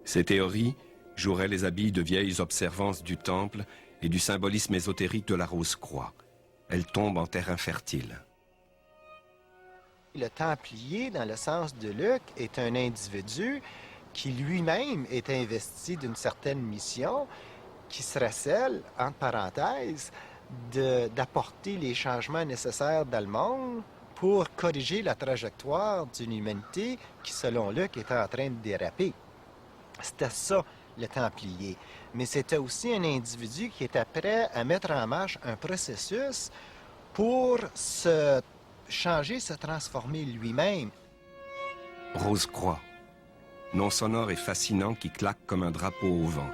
Ces théories joueraient les habits de vieilles observances du temple et du symbolisme ésotérique de la Rose-Croix. Elle tombe en terre infertile. Le Templier, dans le sens de Luc, est un individu qui lui-même est investi d'une certaine mission qui serait celle, entre parenthèses, d'apporter les changements nécessaires dans le monde pour corriger la trajectoire d'une humanité qui, selon Luc, était en train de déraper. C'était ça, le Templier. Mais c'était aussi un individu qui était prêt à mettre en marche un processus pour se changer, se transformer lui-même. Rose-Croix, nom sonore et fascinant qui claque comme un drapeau au vent.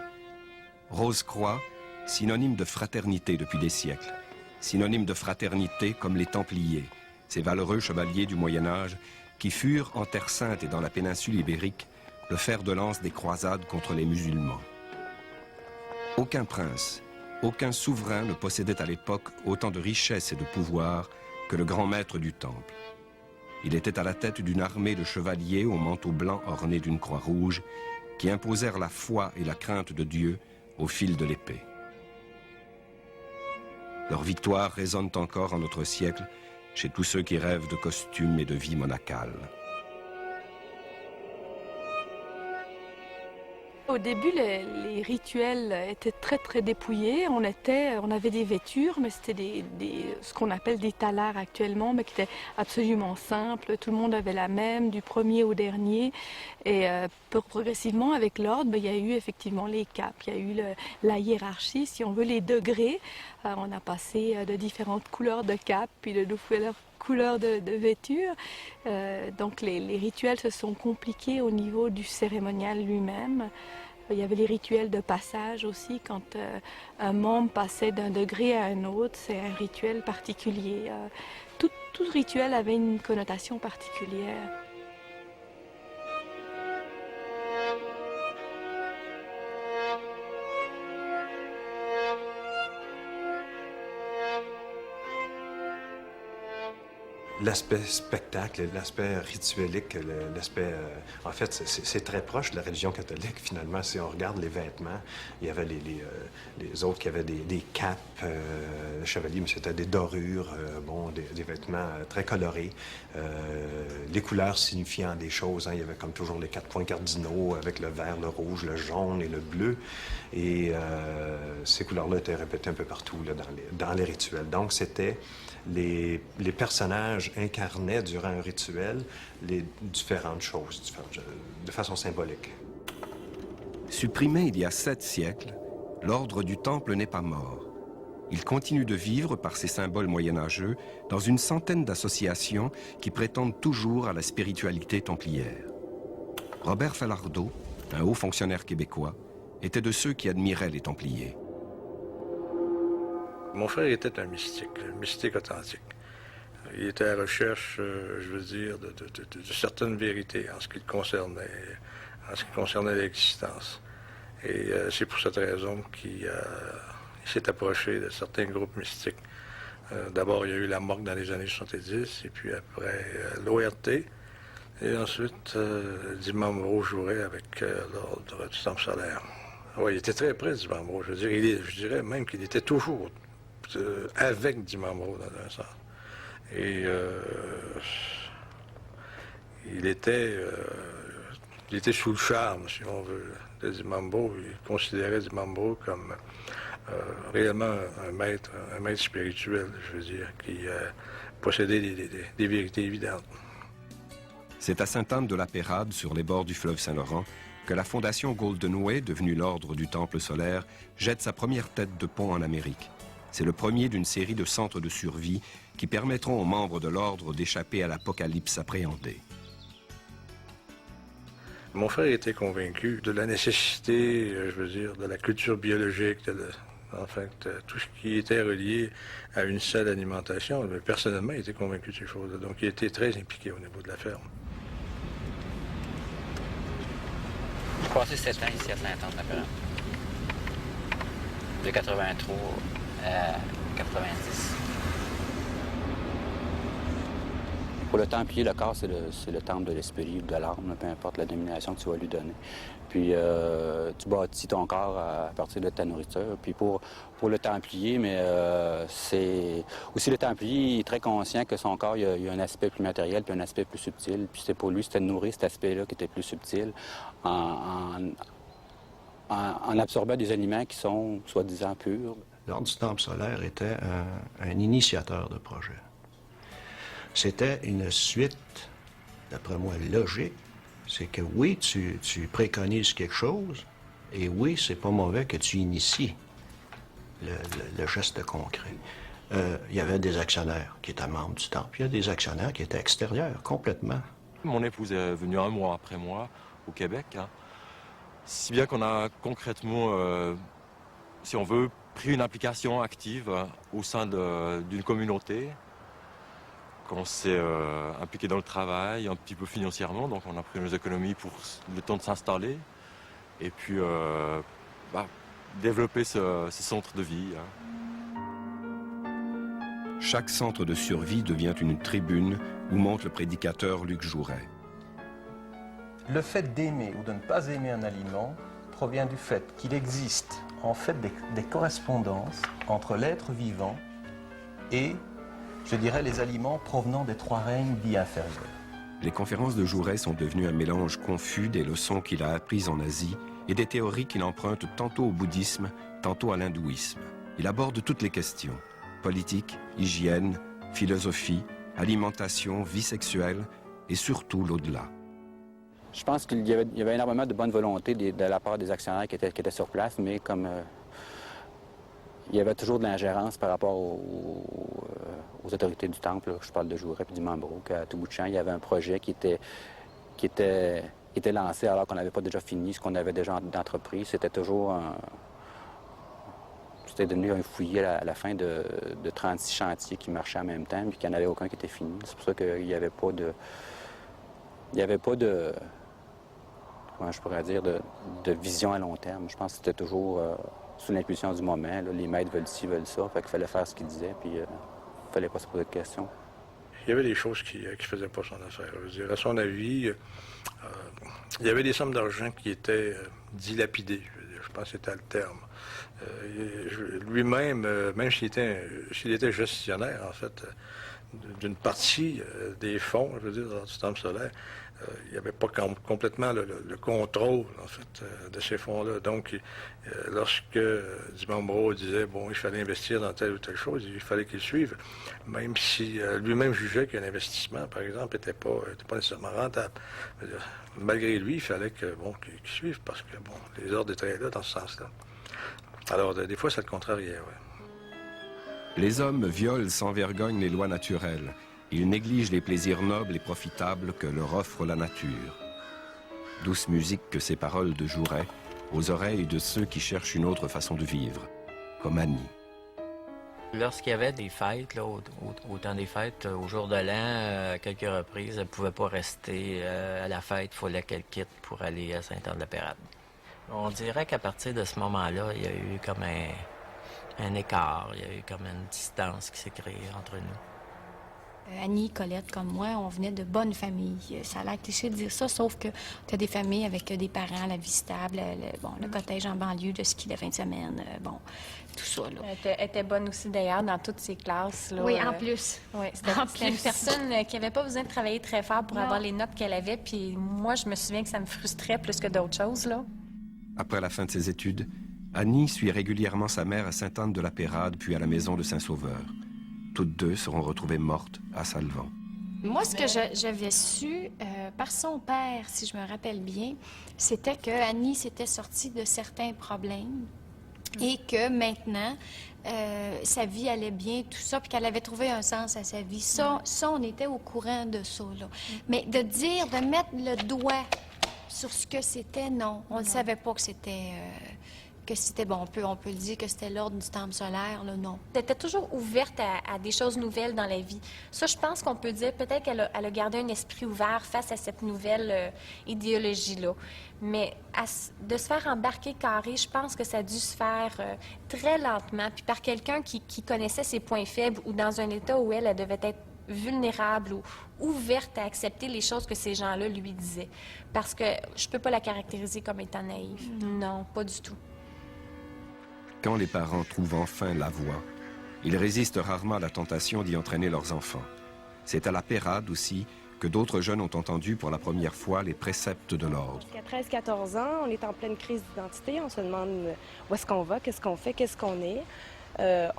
Rose-Croix, synonyme de fraternité depuis des siècles. Synonyme de fraternité comme les Templiers, ces valeureux chevaliers du Moyen-Âge qui furent en Terre Sainte et dans la péninsule ibérique le fer de lance des croisades contre les musulmans. Aucun prince, aucun souverain ne possédait à l'époque autant de richesses et de pouvoir que le grand maître du temple. Il était à la tête d'une armée de chevaliers au manteau blanc orné d'une croix rouge qui imposèrent la foi et la crainte de Dieu au fil de l'épée. Leurs victoires résonnent encore en notre siècle chez tous ceux qui rêvent de costumes et de vie monacale. Au début, les rituels étaient très dépouillés. On avait des vêtures, mais c'était ce qu'on appelle des talars actuellement, mais qui étaient absolument simples. Tout le monde avait la même, du premier au dernier. Et progressivement, avec l'ordre, il y a eu effectivement les capes, il y a eu la hiérarchie, si on veut, les degrés. On a passé de différentes couleurs de capes, puis de couleurs de vêtures. Donc les rituels se sont compliqués au niveau du cérémonial lui-même. Il y avait les rituels de passage aussi, quand un membre passait d'un degré à un autre, c'est un rituel particulier. Tout rituel avait une connotation particulière. L'aspect spectacle, l'aspect rituelique, l'aspect... en fait, c'est très proche de la religion catholique, finalement. Si on regarde les vêtements, il y avait les autres qui avaient des capes, les chevaliers, mais c'était des dorures, des vêtements très colorés. Les couleurs signifiant des choses, hein. Il y avait comme toujours les 4 points cardinaux avec le vert, le rouge, le jaune et le bleu. Et ces couleurs-là étaient répétées un peu partout là, dans les rituels. Donc, c'était... Les personnages incarnaient durant un rituel les différentes choses, de façon symbolique. Supprimé il y a 7 siècles, l'ordre du Temple n'est pas mort. Il continue de vivre par ses symboles moyenâgeux dans une centaine d'associations qui prétendent toujours à la spiritualité templière. Robert Falardeau, un haut fonctionnaire québécois, était de ceux qui admiraient les Templiers. Mon frère était un mystique authentique. Il était à la recherche, de certaines vérités en ce qui le concernait l'existence. Et c'est pour cette raison qu'il s'est approché de certains groupes mystiques. D'abord, il y a eu la morgue dans les années 70, et puis après l'ORT, et ensuite Dimambro jouerait avec l'ordre du Temple solaire. Oui, il était très près de Dimambro. Je dirais même qu'il était toujours avec Dimambro dans un sens. Et il était sous le charme, si on veut, de Dimambro. Il considérait Dimambro comme réellement un maître spirituel, je veux dire, qui possédait des vérités évidentes. C'est à Sainte-Anne-de-la-Pérade, sur les bords du fleuve Saint-Laurent, que la fondation Golden Way, devenue l'ordre du Temple solaire, jette sa première tête de pont en Amérique. C'est le premier d'une série de centres de survie qui permettront aux membres de l'ordre d'échapper à l'apocalypse appréhendée. Mon frère était convaincu de la nécessité, de la culture biologique, tout ce qui était relié à une saine alimentation. Mais personnellement, il était convaincu de ces choses-là. Donc, il était très impliqué au niveau de la ferme. J'ai passé 7 ans ici à Sainte-Anne-de-la-Pérade. De 83 à 90. Pour le Templier, le corps, c'est le temple de l'esprit ou de l'âme, peu importe la dénomination que tu vas lui donner. Puis tu bâtis ton corps à partir de ta nourriture. Puis pour le Templier, mais c'est... Aussi, le Templier est très conscient que son corps, il y a un aspect plus matériel puis un aspect plus subtil. Puis pour lui, c'était de nourrir cet aspect-là qui était plus subtil en absorbant des aliments qui sont soi-disant purs. L'Ordre du Temple solaire était un initiateur de projet. C'était une suite, d'après moi, logique. C'est que oui, tu préconises quelque chose, et oui, c'est pas mauvais que tu inities le geste concret. Il y avait des actionnaires qui étaient membres du Temple, il y a des actionnaires qui étaient extérieurs, complètement. Mon épouse est venue 1 mois après moi, au Québec, hein. Si bien qu'on a concrètement, si on veut, pris une implication active au sein d'une communauté, qu'on s'est impliqué dans le travail, un petit peu financièrement, donc on a pris nos économies pour le temps de s'installer, et puis développer ce centre de vie. Hein. Chaque centre de survie devient une tribune où monte le prédicateur Luc Jouret. Le fait d'aimer ou de ne pas aimer un aliment provient du fait qu'il existe en fait des correspondances entre l'être vivant et, je dirais, les aliments provenant des 3 règnes dits inférieurs. Les conférences de Jouret sont devenues un mélange confus des leçons qu'il a apprises en Asie et des théories qu'il emprunte tantôt au bouddhisme, tantôt à l'hindouisme. Il aborde toutes les questions: politique, hygiène, philosophie, alimentation, vie sexuelle et surtout l'au-delà. Je pense qu'il y avait énormément de bonne volonté de la part des actionnaires qui étaient sur place, mais comme il y avait toujours de l'ingérence par rapport aux autorités du Temple. Là. Je parle de Jouret et du Membro, qu'à tout bout de champ, il y avait un projet qui était lancé alors qu'on n'avait pas déjà fini ce qu'on avait déjà d'entreprise. C'était toujours C'était devenu un fouillis à la fin de 36 chantiers qui marchaient en même temps, puis qu'il n'y en avait aucun qui était fini. C'est pour ça qu'il n'y avait pas de... comment je pourrais dire, de vision à long terme. Je pense que c'était toujours sous l'impulsion du moment. Là, les maîtres veulent ci, veulent ça. Fait qu'il fallait faire ce qu'ils disaient, puis il ne fallait pas se poser de questions. Il y avait des choses qui ne faisaient pas son affaire. Je veux dire, à son avis, il y avait des sommes d'argent qui étaient dilapidées. Je pense que c'était le terme. Lui-même, même s'il était gestionnaire, en fait, d'une partie des fonds, je veux dire, du Temple solaire, il n'y avait pas complètement le contrôle, en fait, de ces fonds-là. Donc, lorsque Dimambro disait, bon, il fallait investir dans telle ou telle chose, il fallait qu'il suive, même si lui-même jugeait qu'un investissement, par exemple, n'était pas nécessairement rentable. Malgré lui, il fallait qu'il suive, parce que, bon, les ordres étaient là dans ce sens-là. Alors, des fois, c'est le contrariait, oui. Les hommes violent sans vergogne les lois naturelles. Ils négligent les plaisirs nobles et profitables que leur offre la nature. Douce musique que ces paroles de Jouret aux oreilles de ceux qui cherchent une autre façon de vivre, comme Annie. Lorsqu'il y avait des fêtes, là, au temps des fêtes, au jour de l'an, à quelques reprises, elle ne pouvait pas rester à la fête. Il fallait qu'elle quitte pour aller à Sainte-Anne-de-la-Pérade. On dirait qu'à partir de ce moment-là, il y a eu comme un écart, il y a eu comme une distance qui s'est créée entre nous. Annie, Colette, comme moi, on venait de bonnes familles. Ça a l'air cliché de dire ça, sauf que tu as des familles avec des parents à la vie stable, le cottage en banlieue, le ski de fin de semaine, tout ça. Là. Elle était bonne aussi, d'ailleurs, dans toutes ses classes. Là, oui, en plus. Oui, c'était une personne qui n'avait pas besoin de travailler très fort pour avoir les notes qu'elle avait. Puis moi, je me souviens que ça me frustrait plus que d'autres choses, là. Après la fin de ses études, Annie suit régulièrement sa mère à Sainte-Anne-de-la-Pérade, puis à la maison de Saint-Sauveur. Toutes deux seront retrouvées mortes à Salvan. Moi, ce que j'avais su par son père, si je me rappelle bien, c'était que Annie s'était sortie de certains problèmes et que maintenant, sa vie allait bien, tout ça, puis qu'elle avait trouvé un sens à sa vie. Ça, on était au courant de ça, là. Mais de mettre le doigt sur ce que c'était, non. On ne savait pas que c'était... bon, on peut le dire que c'était l'ordre du Temple solaire, là, non. Elle était toujours ouverte à des choses nouvelles dans la vie. Ça, je pense qu'on peut dire peut-être qu'elle a gardé un esprit ouvert face à cette nouvelle idéologie-là. Mais de se faire embarquer carré, je pense que ça a dû se faire très lentement, puis par quelqu'un qui connaissait ses points faibles ou dans un état où elle devait être vulnérable ou ouverte à accepter les choses que ces gens-là lui disaient. Parce que je peux pas la caractériser comme étant naïve. Non, pas du tout. Quand les parents trouvent enfin la voie, ils résistent rarement à la tentation d'y entraîner leurs enfants. C'est à la Pérade aussi que d'autres jeunes ont entendu pour la première fois les préceptes de l'ordre. À 13-14 ans, on est en pleine crise d'identité. On se demande où est-ce qu'on va, qu'est-ce qu'on fait, qu'est-ce qu'on est.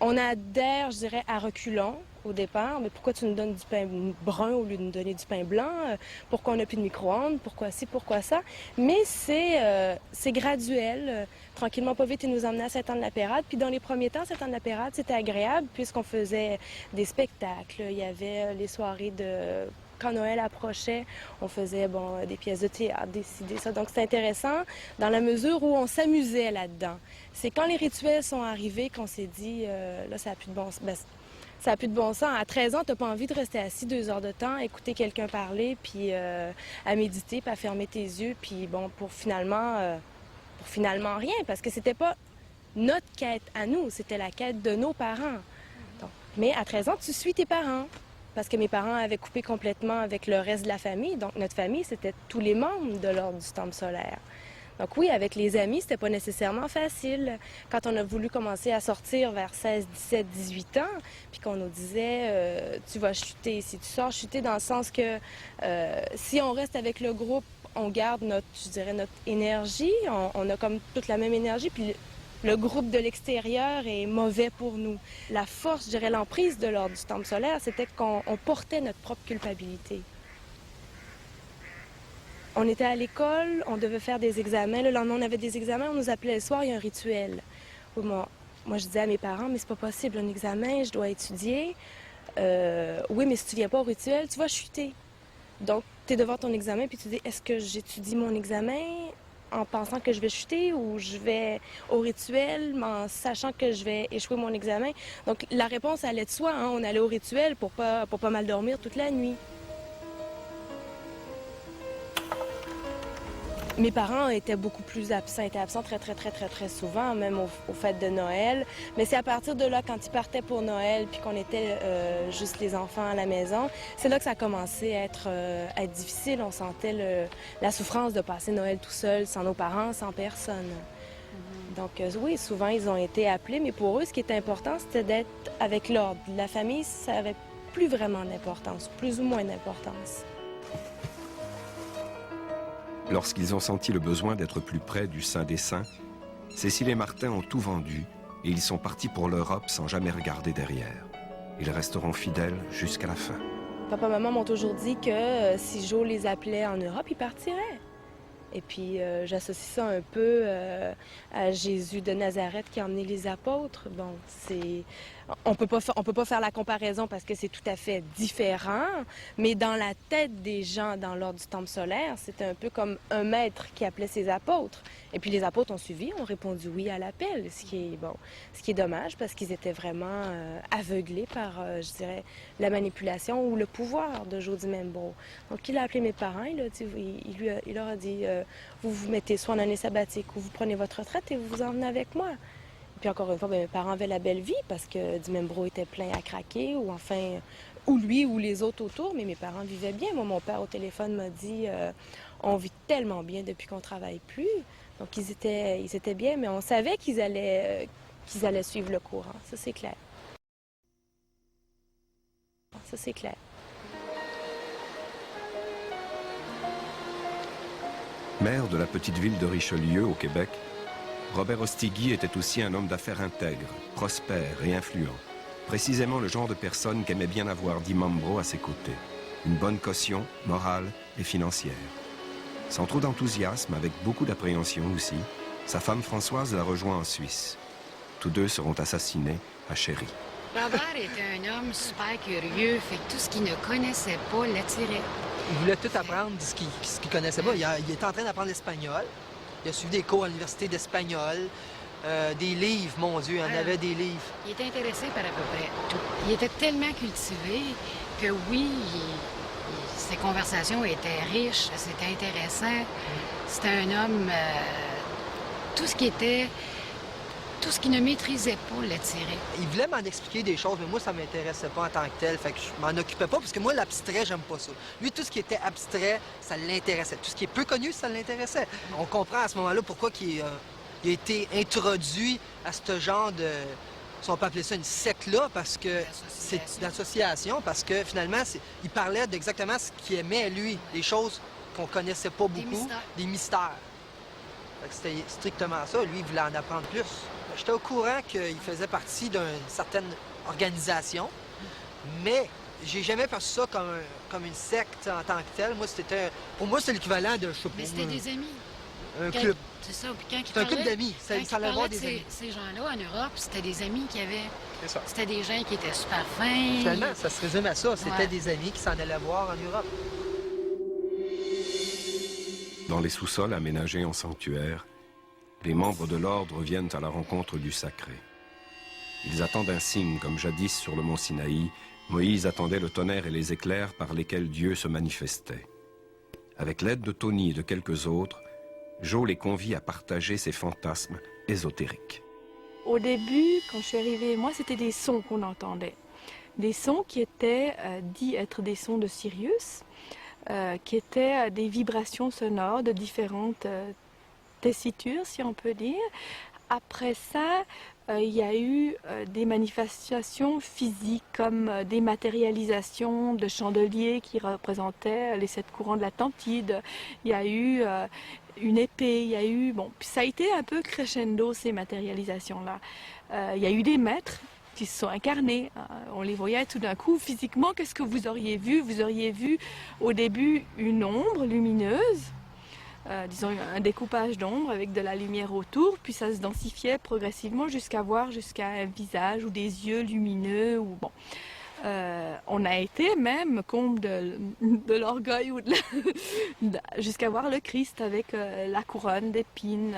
On adhère, je dirais, à reculons au départ. Mais pourquoi tu nous donnes du pain brun au lieu de nous donner du pain blanc? Pourquoi on n'a plus de micro-ondes? Pourquoi ci, pourquoi ça? Mais c'est graduel. Tranquillement, pas vite, ils nous emmenaient à Sainte-Anne-de-la-Pérade. Puis dans les premiers temps, Sainte-Anne-de-la-Pérade, c'était agréable puisqu'on faisait des spectacles. Il y avait les soirées de... Quand Noël approchait, on faisait des pièces de théâtre, décider ça. Donc c'est intéressant dans la mesure où on s'amusait là-dedans. C'est quand les rituels sont arrivés qu'on s'est dit, là, ça n'a plus de bon sens. Ça n'a plus de bon sens. À 13 ans, tu n'as pas envie de rester assis 2 heures de temps, écouter quelqu'un parler, puis à méditer, puis à fermer tes yeux, puis pour finalement rien, parce que c'était pas notre quête à nous, c'était la quête de nos parents. Donc, mais à 13 ans, tu suis tes parents. Parce que mes parents avaient coupé complètement avec le reste de la famille. Donc, notre famille, c'était tous les membres de l'Ordre du Temple solaire. Donc oui, avec les amis, c'était pas nécessairement facile. Quand on a voulu commencer à sortir vers 16, 17, 18 ans, puis qu'on nous disait tu vas chuter. Si tu sors, chuter dans le sens que si on reste avec le groupe, on garde notre énergie. On a comme toute la même énergie. Puis le groupe de l'extérieur est mauvais pour nous. La force, je dirais, l'emprise de l'Ordre du Temple solaire, c'était qu'on portait notre propre culpabilité. On était à l'école, on devait faire des examens. Le lendemain, on avait des examens, on nous appelait le soir, il y a un rituel. Moi, je disais à mes parents, mais c'est pas possible, un examen, je dois étudier. Oui, mais si tu viens pas au rituel, tu vas chuter. Donc, tu es devant ton examen, puis tu dis, est-ce que j'étudie mon examen en pensant que je vais chuter ou je vais au rituel en sachant que je vais échouer mon examen? Donc, la réponse allait de soi. On allait au rituel pour pas mal dormir toute la nuit. Mes parents étaient beaucoup plus absents, étaient absents très souvent, même aux fêtes de Noël. Mais c'est à partir de là, quand ils partaient pour Noël, puis qu'on était juste les enfants à la maison, c'est là que ça a commencé à être difficile. On sentait la souffrance de passer Noël tout seul, sans nos parents, sans personne. Donc oui, souvent ils ont été appelés, mais pour eux, ce qui était important, c'était d'être avec l'ordre. La famille, ça avait plus vraiment d'importance, plus ou moins d'importance. Lorsqu'ils ont senti le besoin d'être plus près du Saint des Saints, Cécile et Martin ont tout vendu et ils sont partis pour l'Europe sans jamais regarder derrière. Ils resteront fidèles jusqu'à la fin. Papa et maman m'ont toujours dit que si Joe les appelait en Europe, ils partiraient. Et puis j'associe ça un peu à Jésus de Nazareth qui a emmené les apôtres. Bon, on peut pas faire la comparaison parce que c'est tout à fait différent, mais dans la tête des gens dans l'Ordre du Temple solaire, c'était un peu comme un maître qui appelait ses apôtres. Et puis les apôtres ont suivi, ont répondu oui à l'appel, ce qui est dommage parce qu'ils étaient vraiment aveuglés par, je dirais, la manipulation ou le pouvoir de Jody Membro. Donc il a appelé mes parents, il leur a dit vous vous mettez soit en année sabbatique ou vous prenez votre retraite et vous vous en venez avec moi. Et puis encore une fois, mes parents avaient la belle vie parce que Di Membro était plein à craquer ou lui ou les autres autour, mais mes parents vivaient bien. Moi, mon père au téléphone m'a dit on vit tellement bien depuis qu'on travaille plus. Donc ils étaient bien, mais on savait qu'ils allaient suivre le courant. Ça, c'est clair. Ça, c'est clair. Maire de la petite ville de Richelieu, au Québec, Robert Ostigui était aussi un homme d'affaires intègre, prospère et influent. Précisément le genre de personne qu'aimait bien avoir Di Membro à ses côtés. Une bonne caution, morale et financière. Sans trop d'enthousiasme, avec beaucoup d'appréhension aussi, sa femme Françoise la rejoint en Suisse. Tous deux seront assassinés à Chéry. Robert était un homme super curieux, fait que tout ce qu'il ne connaissait pas l'attirait. Il voulait tout apprendre ce qu'il connaissait pas. Il était en train d'apprendre l'espagnol. Il a suivi des cours à l'université d'espagnol. Des livres, mon Dieu, il en avait des livres. Il était intéressé par à peu près tout. Il était tellement cultivé que oui, ses conversations étaient riches, c'était intéressant. C'était un homme... tout ce qui tout ce qu'il ne maîtrisait pas l'attirait. Il voulait m'en expliquer des choses, mais moi, ça m'intéressait pas en tant que tel. Fait que je m'en occupais pas, parce que moi, l'abstrait, j'aime pas ça. Lui, tout ce qui était abstrait, ça l'intéressait. Tout ce qui est peu connu, ça l'intéressait. On comprend à ce moment-là pourquoi il a été introduit à ce genre de... Si on peut appeler ça une secte-là, parce que c'est d'association, parce que finalement, il parlait d'exactement ce qu'il aimait, lui, des choses qu'on connaissait pas beaucoup, des mystères. C'était strictement ça. Lui, il voulait en apprendre plus. J'étais au courant qu'il faisait partie d'une certaine organisation, mais j'ai jamais perçu ça comme une secte en tant que telle. Moi, pour moi, c'est l'équivalent de, je sais pas, mais c'était des amis. Un club. C'est ça. Puis quand c'est un club d'amis. Ça allait avoir des amis. Ces gens-là, en Europe, c'était des amis qui avaient... C'est ça. C'était des gens qui étaient super fins. Finalement, ça se résume à ça. C'était Ouais. des amis qui s'en allaient voir en Europe. Dans les sous-sols aménagés en sanctuaire, les membres de l'ordre viennent à la rencontre du sacré. Ils attendent un signe, comme jadis sur le mont Sinaï, Moïse attendait le tonnerre et les éclairs par lesquels Dieu se manifestait. Avec l'aide de Tony et de quelques autres, Joe les convie à partager ses fantasmes ésotériques. Au début, quand je suis arrivée, moi, c'était des sons qu'on entendait. Des sons qui étaient dits être des sons de Sirius, qui étaient des vibrations sonores de différentes tessitures, si on peut dire. Après ça, il y a eu des manifestations physiques comme des matérialisations de chandeliers qui représentaient les 7 courants de l'Atlantide. Il y a eu une épée, il y a eu... Bon, puis ça a été un peu crescendo, ces matérialisations-là. Il y a eu des maîtres qui se sont incarnés. On les voyait tout d'un coup physiquement. Qu'est-ce que vous auriez vu? Vous auriez vu au début une ombre lumineuse, disons un découpage d'ombre avec de la lumière autour, puis ça se densifiait progressivement jusqu'à un visage ou des yeux lumineux. Ou bon. On a été même, comble de l'orgueil, ou jusqu'à voir le Christ avec la couronne d'épines.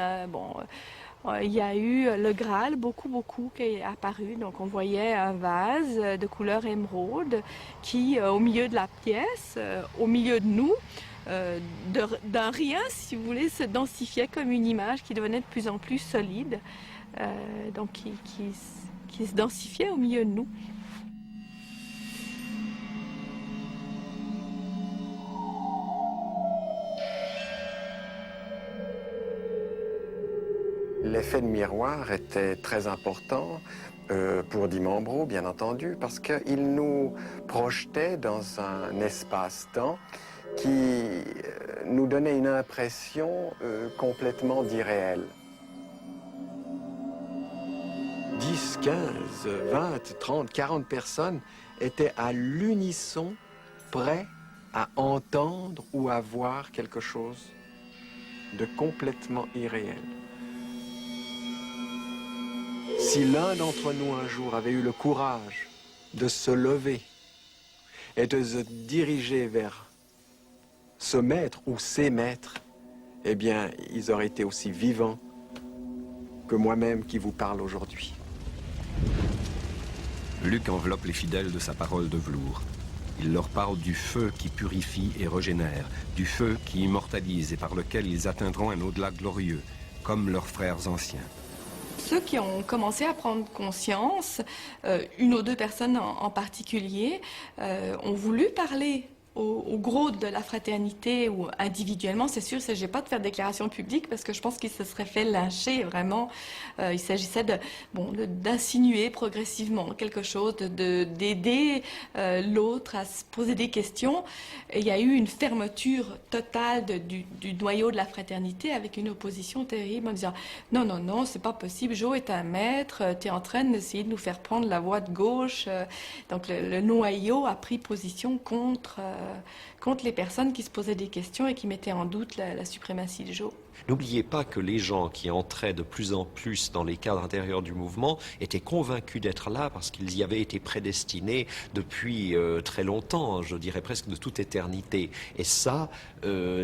Il y a eu le Graal, beaucoup qui est apparu. Donc on voyait un vase de couleur émeraude qui, au milieu de la pièce, au milieu de nous, d'un rien, si vous voulez, se densifiait comme une image qui devenait de plus en plus solide, donc qui se densifiait au milieu de nous. L'effet de miroir était très important pour Dimambro, bien entendu, parce qu'il nous projetait dans un espace-temps qui nous donnait une impression complètement d'irréel. 10, 15, 20, 30, 40 personnes étaient à l'unisson prêts à entendre ou à voir quelque chose de complètement irréel. Si l'un d'entre nous un jour avait eu le courage de se lever et de se diriger vers ce maître ou ces maîtres, eh bien, ils auraient été aussi vivants que moi-même qui vous parle aujourd'hui. Luc enveloppe les fidèles de sa parole de velours. Il leur parle du feu qui purifie et régénère, du feu qui immortalise et par lequel ils atteindront un au-delà glorieux, comme leurs frères anciens. Ceux qui ont commencé à prendre conscience, une ou deux personnes en particulier, ont voulu parler au gros de la fraternité ou individuellement. C'est sûr, il ne s'agit pas de faire déclaration publique parce que je pense qu'ils se seraient fait lyncher vraiment. Il s'agissait d'insinuer progressivement quelque chose, d'aider l'autre à se poser des questions. Et il y a eu une fermeture totale du noyau de la fraternité avec une opposition terrible en disant non, c'est pas possible, Joe est un maître, tu es en train d'essayer de nous faire prendre la voie de gauche. Donc le noyau a pris position contre les personnes qui se posaient des questions et qui mettaient en doute la suprématie de Joe. N'oubliez pas que les gens qui entraient de plus en plus dans les cadres intérieurs du mouvement étaient convaincus d'être là parce qu'ils y avaient été prédestinés depuis très longtemps, je dirais presque de toute éternité. Et ça,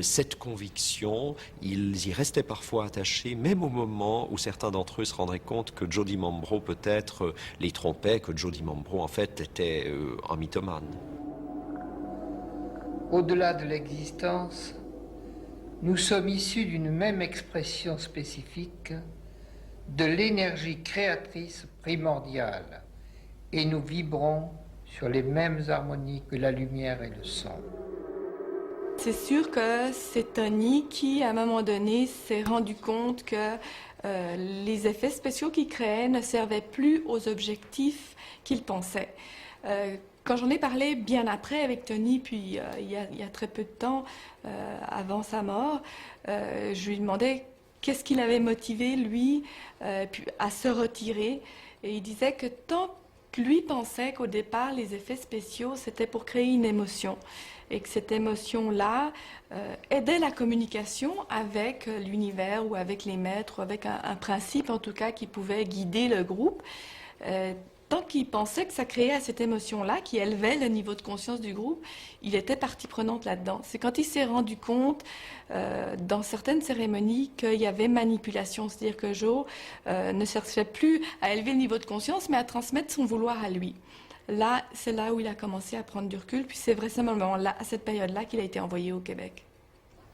cette conviction, ils y restaient parfois attachés, même au moment où certains d'entre eux se rendraient compte que Joe Dimambro peut-être les trompait, que Joe Dimambro en fait était un mythomane. Au-delà de l'existence, nous sommes issus d'une même expression spécifique, de l'énergie créatrice primordiale et nous vibrons sur les mêmes harmonies que la lumière et le son. C'est sûr que c'est Tony qui, à un moment donné, s'est rendu compte que les effets spéciaux qu'il créait ne servaient plus aux objectifs qu'il pensait. Quand j'en ai parlé bien après avec Tony, puis il y a très peu de temps avant sa mort, je lui demandais qu'est-ce qui l'avait motivé, lui, à se retirer. Et il disait que tant que lui pensait qu'au départ, les effets spéciaux, c'était pour créer une émotion. Et que cette émotion-là aidait la communication avec l'univers ou avec les maîtres, ou avec un principe en tout cas qui pouvait guider le groupe. Tant qu'il pensait que ça créait cette émotion-là, qui élevait le niveau de conscience du groupe, il était partie prenante là-dedans. C'est quand il s'est rendu compte, dans certaines cérémonies, qu'il y avait manipulation, c'est-à-dire que Joe ne cherchait plus à élever le niveau de conscience, mais à transmettre son vouloir à lui. Là, c'est là où il a commencé à prendre du recul, puis c'est vraisemblablement là, à cette période-là qu'il a été envoyé au Québec.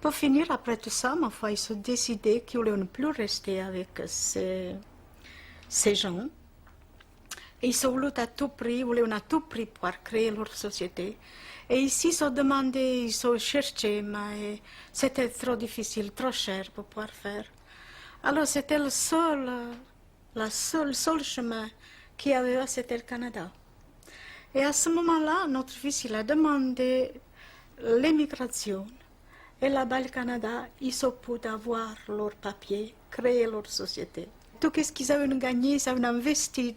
Pour finir, après tout ça, ma foi, ils se décidaient qu'ils voulaient ne plus rester avec ces gens. Et ils se voulaient à tout prix, voulaient à tout prix pouvoir créer leur société. Et ici, ils se demandaient, ils se cherchaient, mais c'était trop difficile, trop cher pour pouvoir faire. Alors c'était le seul chemin qu'il y avait, c'était le Canada. Et à ce moment-là, notre fils, il a demandé l'émigration. Et là-bas, le Canada, ils se pouvaient avoir leurs papiers, créer leur société. Tout ce qu'ils avaient gagné, ils avaient investi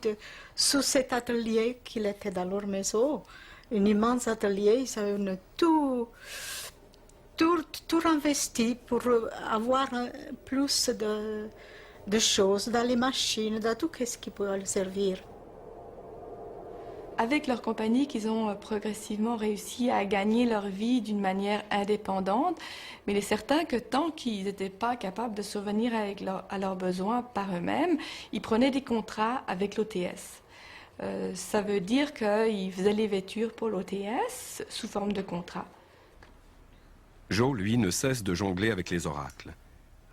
sous cet atelier qu'il était dans leur maison. Un immense atelier, ils avaient tout investi pour avoir plus de choses dans les machines, dans tout ce qui pouvait leur servir. Avec leur compagnie, qu'ils ont progressivement réussi à gagner leur vie d'une manière indépendante, mais il est certain que tant qu'ils n'étaient pas capables de subvenir à leurs besoins par eux-mêmes, ils prenaient des contrats avec l'OTS. Ça veut dire qu'ils faisaient les vêtures pour l'OTS sous forme de contrat. Joe, lui, ne cesse de jongler avec les oracles.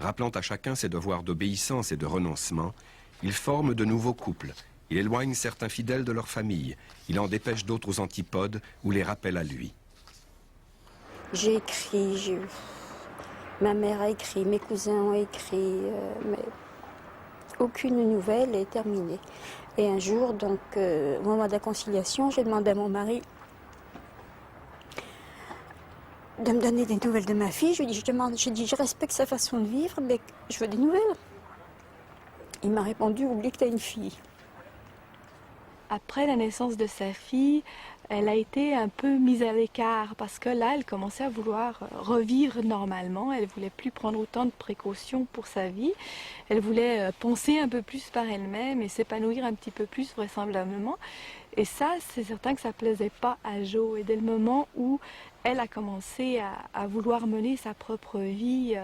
Rappelant à chacun ses devoirs d'obéissance et de renoncement, il forme de nouveaux couples. Il éloigne certains fidèles de leur famille. Il en dépêche d'autres aux antipodes ou les rappelle à lui. J'ai écrit, ma mère a écrit, mes cousins ont écrit, mais aucune nouvelle est terminée. Et un jour, donc, au moment de la conciliation, j'ai demandé à mon mari de me donner des nouvelles de ma fille. Je lui ai dit, je respecte sa façon de vivre, mais je veux des nouvelles. Il m'a répondu, oublie que tu as une fille. Après la naissance de sa fille, elle a été un peu mise à l'écart parce que là, elle commençait à vouloir revivre normalement. Elle ne voulait plus prendre autant de précautions pour sa vie. Elle voulait penser un peu plus par elle-même et s'épanouir un petit peu plus vraisemblablement. Et ça, c'est certain que ça ne plaisait pas à Joe. Et dès le moment où elle a commencé à vouloir mener sa propre vie,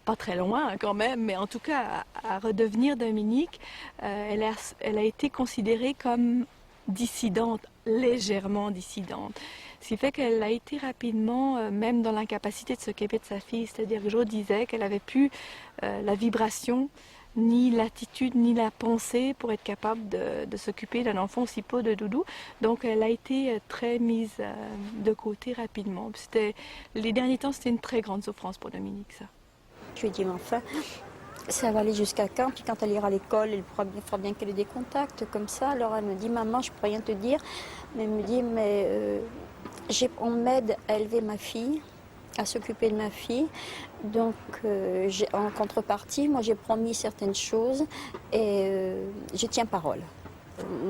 pas très loin quand même, mais en tout cas à redevenir Dominique, elle a été considérée comme dissidente, légèrement dissidente. Ce qui fait qu'elle a été rapidement, même dans l'incapacité de s'occuper de sa fille, c'est-à-dire que Joe disait qu'elle avait plus la vibration, ni l'attitude, ni la pensée pour être capable de s'occuper d'un enfant aussi peu de doudou. Donc elle a été très mise de côté rapidement. Les derniers temps, c'était une très grande souffrance pour Dominique, ça. Je lui ai dit, mais enfin, ça va aller jusqu'à quand? Puis quand elle ira à l'école, il faudra bien qu'elle ait des contacts comme ça. Alors elle me dit, maman, je ne peux rien te dire. Mais elle me dit, mais on m'aide à élever ma fille, à s'occuper de ma fille. Donc en contrepartie, moi j'ai promis certaines choses et je tiens parole.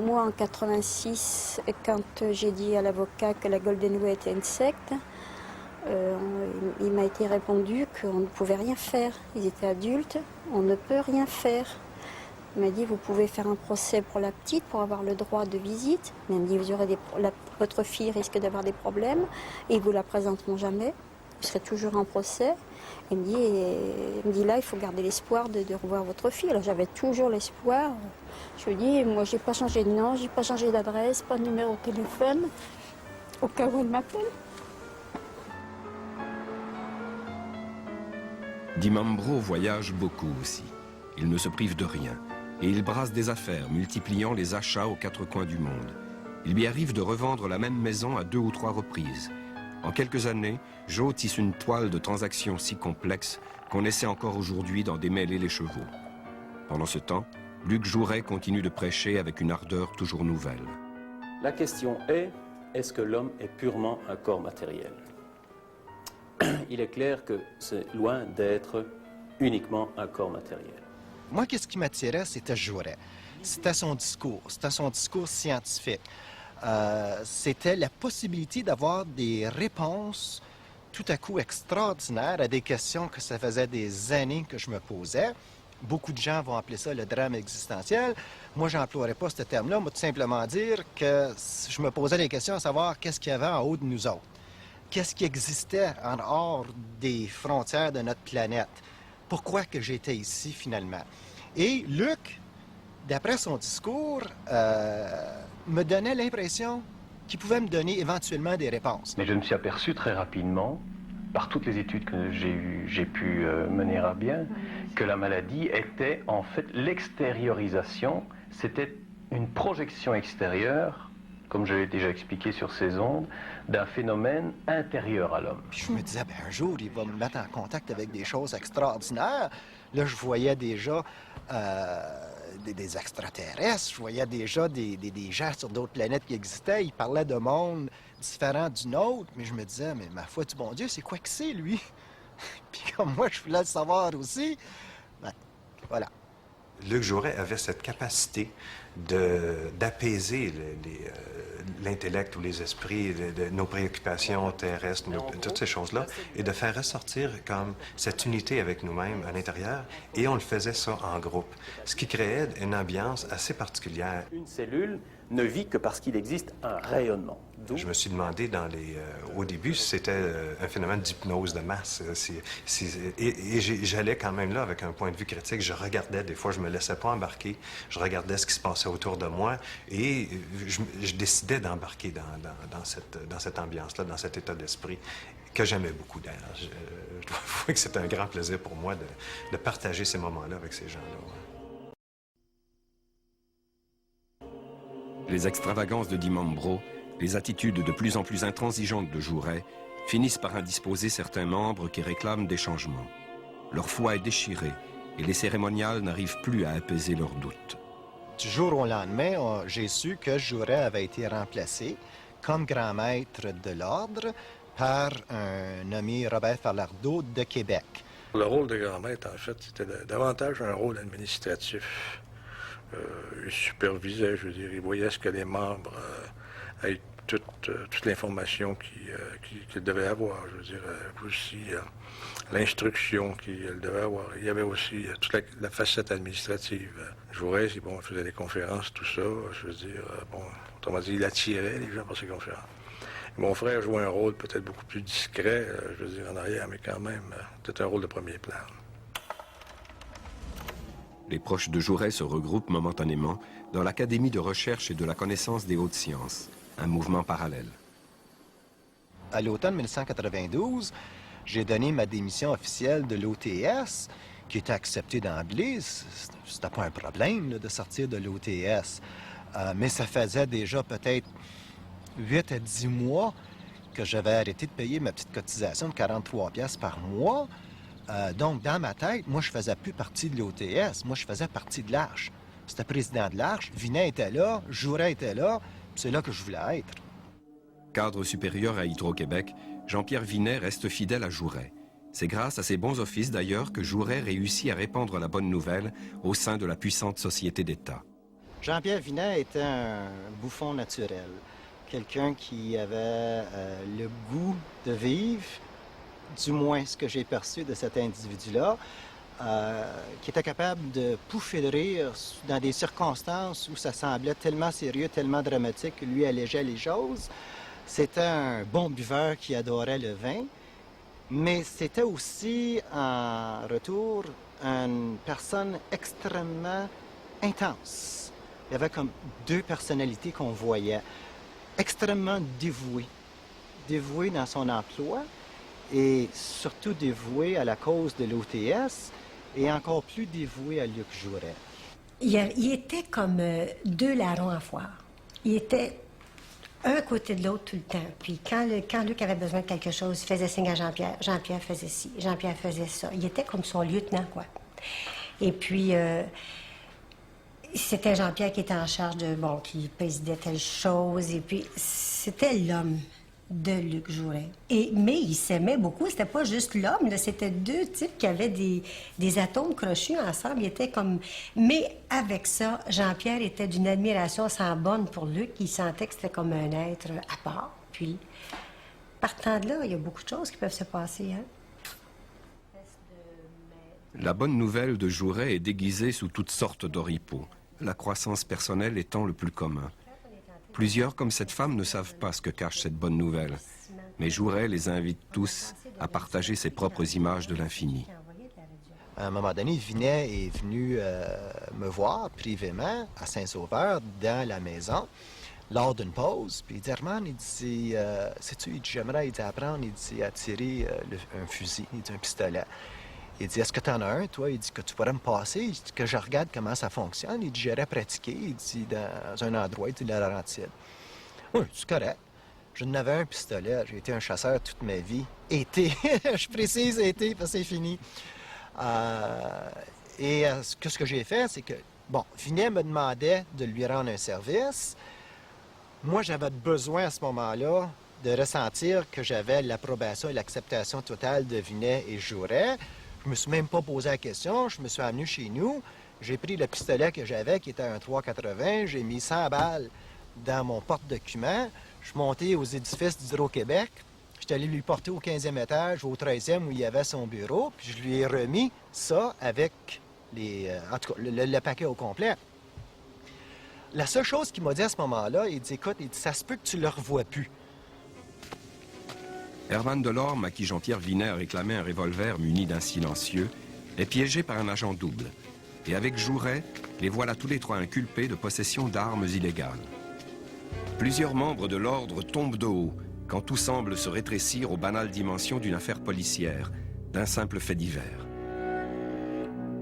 Moi en 86, quand j'ai dit à l'avocat que la Golden Way était une secte, il m'a été répondu qu'on ne pouvait rien faire. Ils étaient adultes, on ne peut rien faire. Il m'a dit, vous pouvez faire un procès pour la petite, pour avoir le droit de visite. Mais il me dit, votre fille risque d'avoir des problèmes, et ils ne vous la présenteront jamais. Vous serez toujours en procès. Il me dit, là, il faut garder l'espoir de revoir votre fille. Alors j'avais toujours l'espoir. Je lui dis, moi, j'ai pas changé de nom, j'ai pas changé d'adresse, pas de numéro de téléphone, au cas où elle m'appelle. Dimambro voyage beaucoup aussi. Il ne se prive de rien. Et il brasse des affaires, multipliant les achats aux quatre coins du monde. Il lui arrive de revendre la même maison à 2 ou 3 reprises. En quelques années, Jo tisse une toile de transactions si complexe qu'on essaie encore aujourd'hui d'en démêler les chevaux. Pendant ce temps, Luc Jouret continue de prêcher avec une ardeur toujours nouvelle. La question est-ce que l'homme est purement un corps matériel? Il est clair que c'est loin d'être uniquement un corps matériel. Moi, qu'est-ce qui m'attirait, c'était Jouret. C'était son discours scientifique. C'était la possibilité d'avoir des réponses tout à coup extraordinaires à des questions que ça faisait des années que je me posais. Beaucoup de gens vont appeler ça le drame existentiel. Moi, je n'emploierais pas ce terme-là, mais tout simplement dire que je me posais des questions à savoir qu'est-ce qu'il y avait en haut de nous autres. Qu'est-ce qui existait en dehors des frontières de notre planète? Pourquoi que j'étais ici, finalement? Et Luc, d'après son discours, me donnait l'impression qu'il pouvait me donner éventuellement des réponses. Mais je me suis aperçu très rapidement, par toutes les études que j'ai pu mener à bien, que la maladie était en fait l'extériorisation, c'était une projection extérieure, comme je l'ai déjà expliqué sur ces ondes, d'un phénomène intérieur à l'homme. Puis je me disais, un jour, il va me mettre en contact avec des choses extraordinaires. Là, je voyais déjà des extraterrestres, je voyais déjà des gens sur d'autres planètes qui existaient. Il parlait de mondes différents du nôtre, mais je me disais, mais ma foi du bon Dieu, c'est quoi que c'est, lui? Puis comme moi, je voulais le savoir aussi, ben, voilà. Luc Jouret avait cette capacité d'apaiser l'intellect ou les esprits, de nos préoccupations terrestres, toutes ces choses-là, et de faire ressortir comme cette unité avec nous-mêmes à l'intérieur, et on le faisait ça en groupe, ce qui créait une ambiance assez particulière. Une cellule ne vit que parce qu'il existe un rayonnement. Je me suis demandé au début si c'était un phénomène d'hypnose de masse. Et j'allais quand même là avec un point de vue critique. Je regardais, des fois je me laissais pas embarquer. Je regardais ce qui se passait autour de moi et je décidais d'embarquer dans cette ambiance-là, dans cet état d'esprit que j'aimais beaucoup d'ailleurs. Je dois avouer que c'était un grand plaisir pour moi de partager ces moments-là avec ces gens-là. Les extravagances de Dimambro, les attitudes de plus en plus intransigeantes de Jouret finissent par indisposer certains membres qui réclament des changements. Leur foi est déchirée et les cérémoniales n'arrivent plus à apaiser leurs doutes. Du jour au lendemain, j'ai su que Jouret avait été remplacé comme grand maître de l'ordre par un nommé Robert Falardeau de Québec. Le rôle de grand maître, en fait, c'était davantage un rôle administratif. Il supervisait, je veux dire, il voyait ce que les membres aient toute l'information qu'ils devaient avoir, je veux dire, aussi l'instruction qu'ils devaient avoir. Il y avait aussi toute la facette administrative. Jouret, bon, il faisait des conférences, tout ça, je veux dire, bon, autrement dit, il attirait les gens par ses conférences. Mon frère jouait un rôle peut-être beaucoup plus discret, je veux dire, en arrière, mais quand même, c'était un rôle de premier plan. Les proches de Jouret se regroupent momentanément dans l'Académie de recherche et de la connaissance des hautes sciences, un mouvement parallèle. À l'automne 1992, j'ai donné ma démission officielle de l'OTS, qui était acceptée d'emblée. C'était pas un problème là, de sortir de l'OTS. Mais ça faisait déjà peut-être 8 à 10 mois que j'avais arrêté de payer ma petite cotisation de 43 piastres par mois. Donc, dans ma tête, moi, je faisais plus partie de l'OTS. Moi, je faisais partie de l'Arche. C'était président de l'Arche. Vinet était là, Jouret était là. C'est là que je voulais être. Cadre supérieur à Hydro-Québec, Jean-Pierre Vinet reste fidèle à Jouret. C'est grâce à ses bons offices, d'ailleurs, que Jouret réussit à répandre la bonne nouvelle au sein de la puissante société d'État. Jean-Pierre Vinet était un bouffon naturel. Quelqu'un qui avait le goût de vivre, du moins ce que j'ai perçu de cet individu-là, qui était capable de pouffer de rire dans des circonstances où ça semblait tellement sérieux, tellement dramatique que lui allégeait les choses. C'était un bon buveur qui adorait le vin, mais c'était aussi, en retour, une personne extrêmement intense. Il y avait comme deux personnalités qu'on voyait, extrêmement dévoué dans son emploi, et surtout dévoué à la cause de l'OTS. et encore plus dévoué à Luc Jouret. Il était comme deux larrons à foire. Il était un à côté de l'autre tout le temps. Puis quand Luc avait besoin de quelque chose, il faisait signe à Jean-Pierre. Jean-Pierre faisait ci, Jean-Pierre faisait ça. Il était comme son lieutenant, quoi. Et puis, c'était Jean-Pierre qui était en charge de, qui présidait telle chose. Et puis, c'était l'homme de Luc Jouret. Mais ils s'aimaient beaucoup. C'était pas juste l'homme, là. C'était deux types qui avaient des atomes crochus ensemble. Ils étaient comme... Mais avec ça, Jean-Pierre était d'une admiration sans borne pour Luc. Il sentait que c'était comme un être à part. Puis, partant de là, il y a beaucoup de choses qui peuvent se passer, hein. La bonne nouvelle de Jouret est déguisée sous toutes sortes d'oripeaux, la croissance personnelle étant le plus commun. Plusieurs, comme cette femme, ne savent pas ce que cache cette bonne nouvelle, mais Jouret les invite tous à partager ses propres images de l'infini. À un moment donné, Vinet est venu me voir privément à Saint-Sauveur, dans la maison, lors d'une pause. Puis il dit, Herman, il dit, sais-tu, j'aimerais apprendre, il dit, à tirer un fusil, il dit, un pistolet. Il dit, est-ce que tu en as un, toi? Il dit, que tu pourrais me passer? Il dit, que je regarde comment ça fonctionne. Il dit, j'irais pratiquer, il dit, dans un endroit, il dit, de la Laurentide. Oui, c'est correct. Je n'avais un pistolet. J'ai été un chasseur toute ma vie. Été. Je précise été, parce que c'est fini. Ce que j'ai fait, c'est que, Vinet me demandait de lui rendre un service. Moi, j'avais besoin à ce moment-là de ressentir que j'avais l'approbation et l'acceptation totale de Vinet et Jouret. Je me suis même pas posé la question. Je me suis amené chez nous. J'ai pris le pistolet que j'avais, qui était un 3,80. J'ai mis 100 balles dans mon porte-document. Je suis monté aux édifices d'Hydro-Québec. Je suis allé lui porter au 15e étage, au 13e, où il y avait son bureau. Puis je lui ai remis ça avec en tout cas, le paquet au complet. La seule chose qu'il m'a dit à ce moment-là, il dit, écoute, ça se peut que tu le revois plus. Herman Delorme, à qui Jean-Pierre Vinet réclamait un revolver muni d'un silencieux, est piégé par un agent double. Et avec Jouret, les voilà tous les trois inculpés de possession d'armes illégales. Plusieurs membres de l'ordre tombent de haut quand tout semble se rétrécir aux banales dimensions d'une affaire policière, d'un simple fait divers.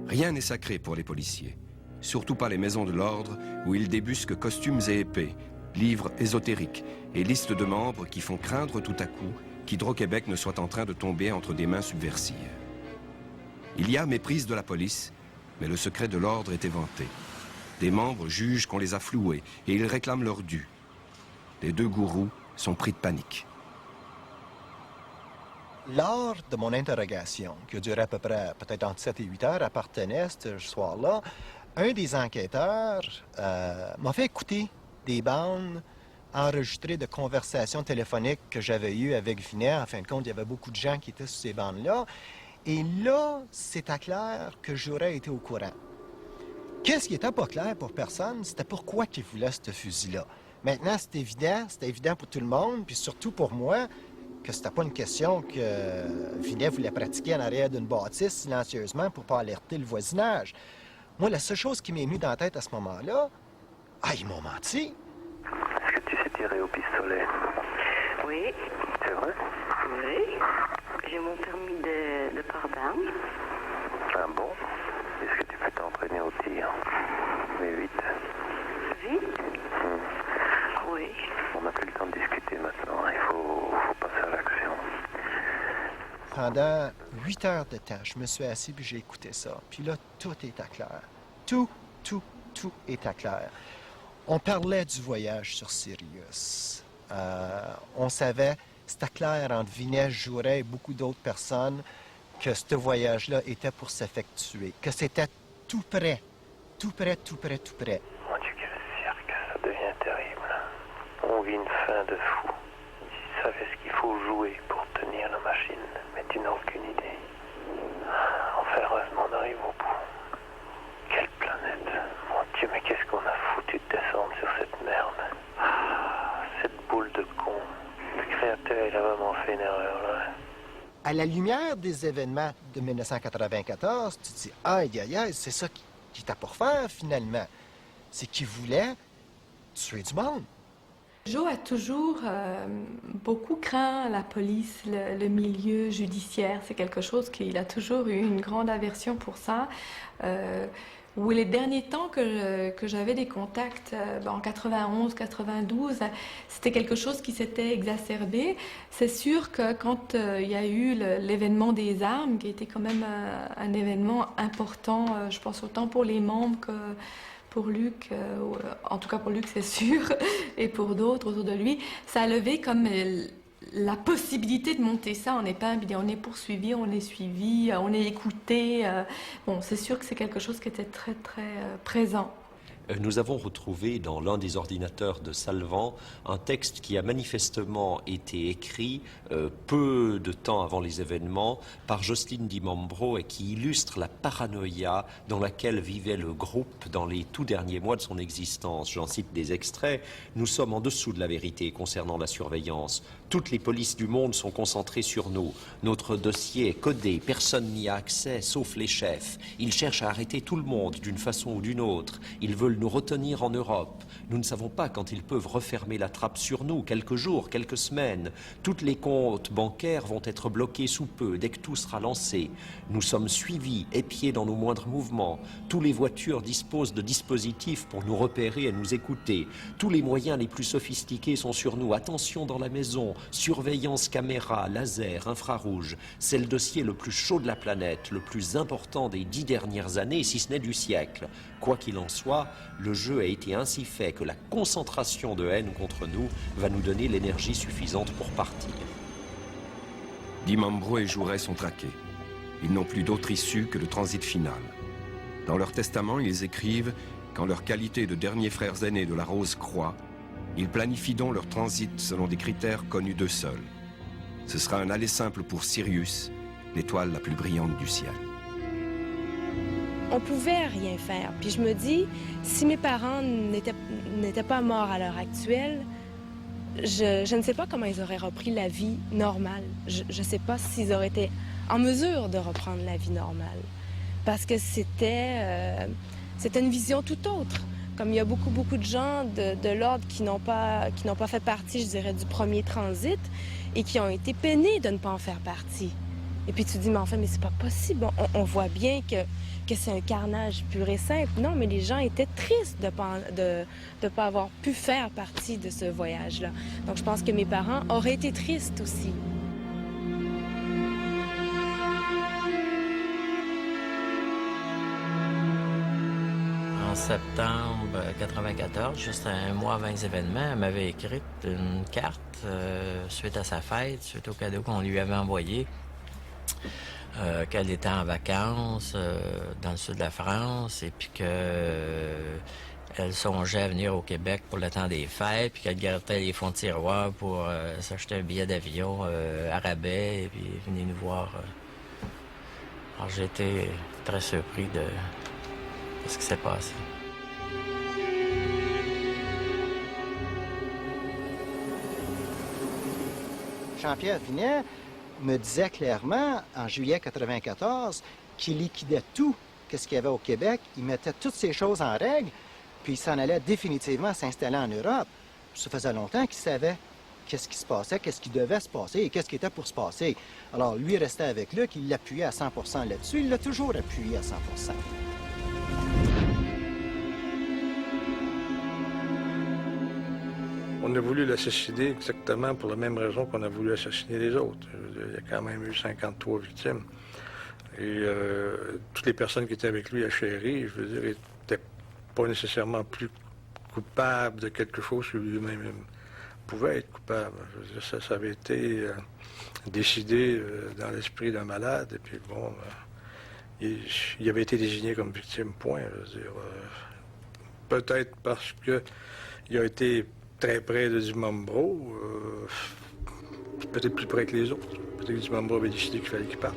Rien n'est sacré pour les policiers, surtout pas les maisons de l'ordre où ils débusquent costumes et épées, livres ésotériques et listes de membres qui font craindre tout à coup qu'Hydro-Québec ne soit en train de tomber entre des mains subversives. Il y a méprise de la police, mais le secret de l'ordre est éventé. Des membres jugent qu'on les a floués et ils réclament leur dû. Les deux gourous sont pris de panique. Lors de mon interrogation, qui a duré à peu près peut-être entre 7 et 8 heures, appartenait ce soir-là, un des enquêteurs m'a fait écouter des bandes enregistrées de conversations téléphoniques que j'avais eues avec Vinet. En fin de compte, il y avait beaucoup de gens qui étaient sur ces bandes-là. Et là, c'était clair que j'aurais été au courant. Qu'est-ce qui n'était pas clair pour personne, c'était pourquoi il voulait ce fusil-là. Maintenant, c'était évident pour tout le monde, puis surtout pour moi, que c'était pas une question que Vinet voulait pratiquer en arrière d'une bâtisse silencieusement pour pas alerter le voisinage. Moi, la seule chose qui m'est venue dans la tête à ce moment-là, ils m'ont menti. Est-ce que tu sais tirer au pistolet? Oui. C'est vrai? Oui. J'ai mon permis de port d'armes. Ah bon? Est-ce que tu peux t'entraîner au tir? Mais vite. Vite? Oui. On n'a plus le temps de discuter maintenant. Il faut passer à l'action. Pendant 8 heures de temps, je me suis assis puis j'ai écouté ça. Puis là, tout était clair. Tout était clair. On parlait du voyage sur Sirius. On savait, c'était clair entre Vinet, Jouret et beaucoup d'autres personnes que ce voyage-là était pour s'effectuer, que c'était tout près. Tout près. Mon Dieu, quel cirque, ça devient terrible. On vit une fin de fou. Tu savais ce qu'il faut jouer pour tenir la machine, mais tu n'as aucune idée. Enfin, heureusement, on arrive au bout. Quelle planète. Mon Dieu, mais qu'est-ce qu'on a foutu de descendre sur cette merde. Cette boule de con. Le créateur, il a vraiment fait une erreur, là. À la lumière des événements de 1994, tu te dis, aïe, c'est ça qu'il t'a pour faire, finalement. C'est qu'il voulait tuer du monde. Joe a toujours beaucoup craint la police, le milieu judiciaire. C'est quelque chose qu'il a toujours eu une grande aversion pour ça. Où les derniers temps que j'avais des contacts, en 91, 92, c'était quelque chose qui s'était exacerbé. C'est sûr que quand il y a eu l'événement des armes, qui était quand même un événement important, je pense autant pour les membres que pour Luc, en tout cas pour Luc c'est sûr, et pour d'autres autour de lui, ça a levé comme la possibilité de monter ça en épingle. On est poursuivi, on est suivi, on est écouté. Bon, c'est sûr que c'est quelque chose qui était très très présent. Nous avons retrouvé dans l'un des ordinateurs de Salvan un texte qui a manifestement été écrit peu de temps avant les événements par Jocelyne Di Mambro et qui illustre la paranoïa dans laquelle vivait le groupe dans les tout derniers mois de son existence. J'en cite des extraits. Nous sommes en dessous de la vérité concernant la surveillance. Toutes les polices du monde sont concentrées sur nous. Notre dossier est codé, personne n'y a accès sauf les chefs. Ils cherchent à arrêter tout le monde d'une façon ou d'une autre. Ils veulent nous retenir en Europe. Nous ne savons pas quand ils peuvent refermer la trappe sur nous, quelques jours, quelques semaines. Toutes les comptes bancaires vont être bloqués sous peu, dès que tout sera lancé. Nous sommes suivis, épiés dans nos moindres mouvements. Tous les voitures disposent de dispositifs pour nous repérer et nous écouter. Tous les moyens les plus sophistiqués sont sur nous. Attention dans la maison, surveillance caméra, laser, infrarouge. C'est le dossier le plus chaud de la planète, le plus important des 10 dernières années, si ce n'est du siècle. Quoi qu'il en soit, le jeu a été ainsi fait que la concentration de haine contre nous va nous donner l'énergie suffisante pour partir. Di Mambro et Jouret sont traqués. Ils n'ont plus d'autre issue que le transit final. Dans leur testament, ils écrivent qu'en leur qualité de derniers frères aînés de la Rose-Croix, ils planifient donc leur transit selon des critères connus d'eux seuls. Ce sera un aller simple pour Sirius, l'étoile la plus brillante du ciel. On pouvait rien faire. Puis je me dis, si mes parents n'étaient pas morts à l'heure actuelle, je ne sais pas comment ils auraient repris la vie normale. Je ne sais pas s'ils auraient été en mesure de reprendre la vie normale. Parce que c'était une vision tout autre. Comme il y a beaucoup de gens de l'ordre qui n'ont pas fait partie, je dirais, du premier transit et qui ont été peinés de ne pas en faire partie. Et puis tu te dis, mais enfin, mais c'est pas possible. On voit bien que c'est un carnage pur et simple. Non, mais les gens étaient tristes de pas avoir pu faire partie de ce voyage-là. Donc je pense que mes parents auraient été tristes aussi. En septembre 1994, juste un mois avant les événements, elle m'avait écrit une carte suite à sa fête, suite au cadeau qu'on lui avait envoyé. Qu'elle était en vacances dans le sud de la France et puis qu'elle songeait à venir au Québec pour le temps des fêtes, puis qu'elle grattait les fonds de tiroir pour s'acheter un billet d'avion à rabais et puis venir nous voir. Alors j'ai été très surpris de ce qui s'est passé. Jean-Pierre Vinet me disait clairement, en juillet 1994, qu'il liquidait tout ce qu'il y avait au Québec. Il mettait toutes ces choses en règle, puis il s'en allait définitivement s'installer en Europe. Ça faisait longtemps qu'il savait qu'est-ce qui se passait, qu'est-ce qui devait se passer et qu'est-ce qui était pour se passer. Alors, lui restait avec Luc, il l'appuyait à 100% là-dessus. Il l'a toujours appuyé à 100%. On a voulu l'assassiner exactement pour la même raison qu'on a voulu assassiner les autres. Il y a quand même eu 53 victimes. Et toutes les personnes qui étaient avec lui à Chéry, je veux dire, n'étaient pas nécessairement plus coupables de quelque chose que lui-même pouvait être coupable. Je veux dire, ça avait été décidé dans l'esprit d'un malade. Et puis bon, il avait été désigné comme victime, point. Je veux dire, peut-être parce qu'il a été très près de Di Mambro, peut-être plus près que les autres. Peut-être que Di Mambro avait décidé qu'il fallait qu'il parte.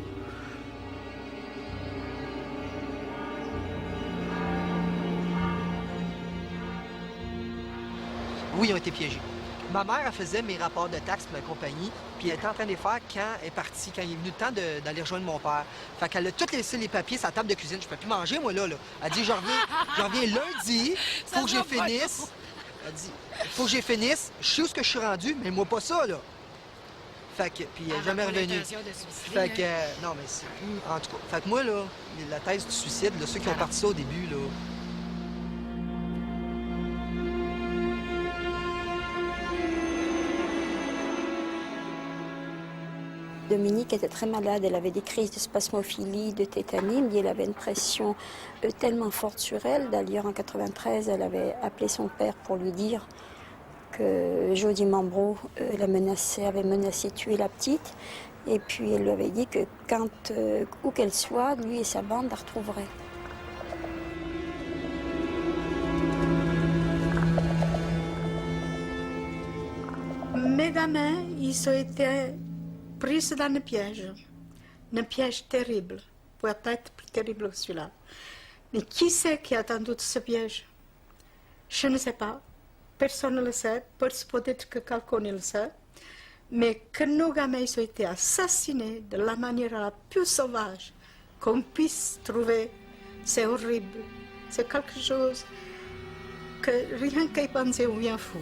Oui, ils ont été piégés. Ma mère, elle faisait mes rapports de taxes pour la compagnie, puis elle était en train de les faire quand elle est partie, quand il est venu le temps d'aller rejoindre mon père. Fait qu'elle a tout laissé les papiers sur la table de cuisine. Je peux plus manger, moi, là. Elle dit, je reviens lundi, faut que je finisse. Elle dit, faut que j'y finisse, je sais où ce que je suis rendu, mais moi pas ça, là. Fait que, puis elle n'est jamais revenue. Fait que, non, mais c'est, en tout cas, fait que moi, là, la thèse du suicide, là, ceux qui ont parti ça au début, là, Dominique était très malade, elle avait des crises de spasmophilie, de tétanie, mais elle avait une pression tellement forte sur elle. D'ailleurs, en 93, elle avait appelé son père pour lui dire que Jody Mambro avait menacé de tuer la petite. Et puis, elle lui avait dit que où qu'elle soit, lui et sa bande la retrouveraient. Mes gamins, ils ont été pris dans un piège terrible. Pouvait pas être plus terrible que celui-là. Mais qui c'est qui a tendu ce piège? Je ne sais pas. Personne ne le sait. Peut-être que quelqu'un le sait. Mais que nos gamins ont été assassinés de la manière la plus sauvage qu'on puisse trouver, c'est horrible. C'est quelque chose que rien qu'à y penser, on devient fou.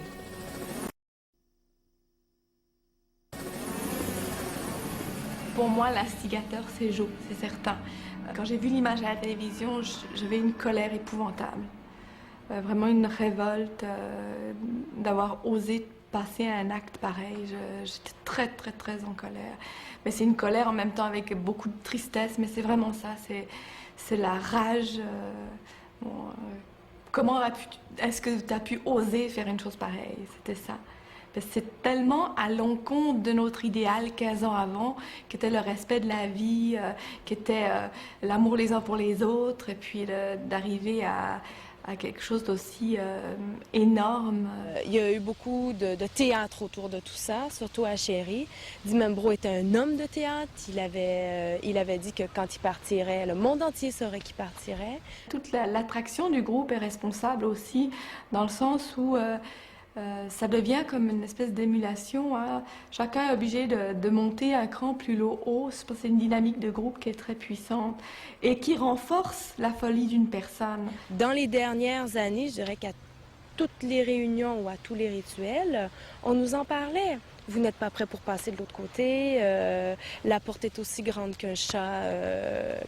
Pour moi, l'instigateur, c'est Jo, c'est certain. Quand j'ai vu l'image à la télévision, j'avais une colère épouvantable. Vraiment une révolte d'avoir osé passer à un acte pareil. J'étais très, très, très en colère. Mais c'est une colère en même temps avec beaucoup de tristesse, mais c'est vraiment ça, c'est la rage. Comment est-ce que tu as pu oser faire une chose pareille? C'était ça. C'est tellement à l'encontre de notre idéal 15 ans avant, qui était le respect de la vie, qui était l'amour les uns pour les autres, et puis d'arriver à quelque chose d'aussi énorme. Il y a eu beaucoup de théâtre autour de tout ça, surtout à Chéri. Di Mambro était un homme de théâtre. Il avait dit que quand il partirait, le monde entier saurait qu'il partirait. Toute l'attraction du groupe est responsable aussi, dans le sens où ça devient comme une espèce d'émulation. Hein. Chacun est obligé de monter un cran plus haut. C'est une dynamique de groupe qui est très puissante et qui renforce la folie d'une personne. Dans les dernières années, je dirais qu'à toutes les réunions ou à tous les rituels, on nous en parlait. Vous n'êtes pas prêt pour passer de l'autre côté. La porte est aussi grande qu'un chat,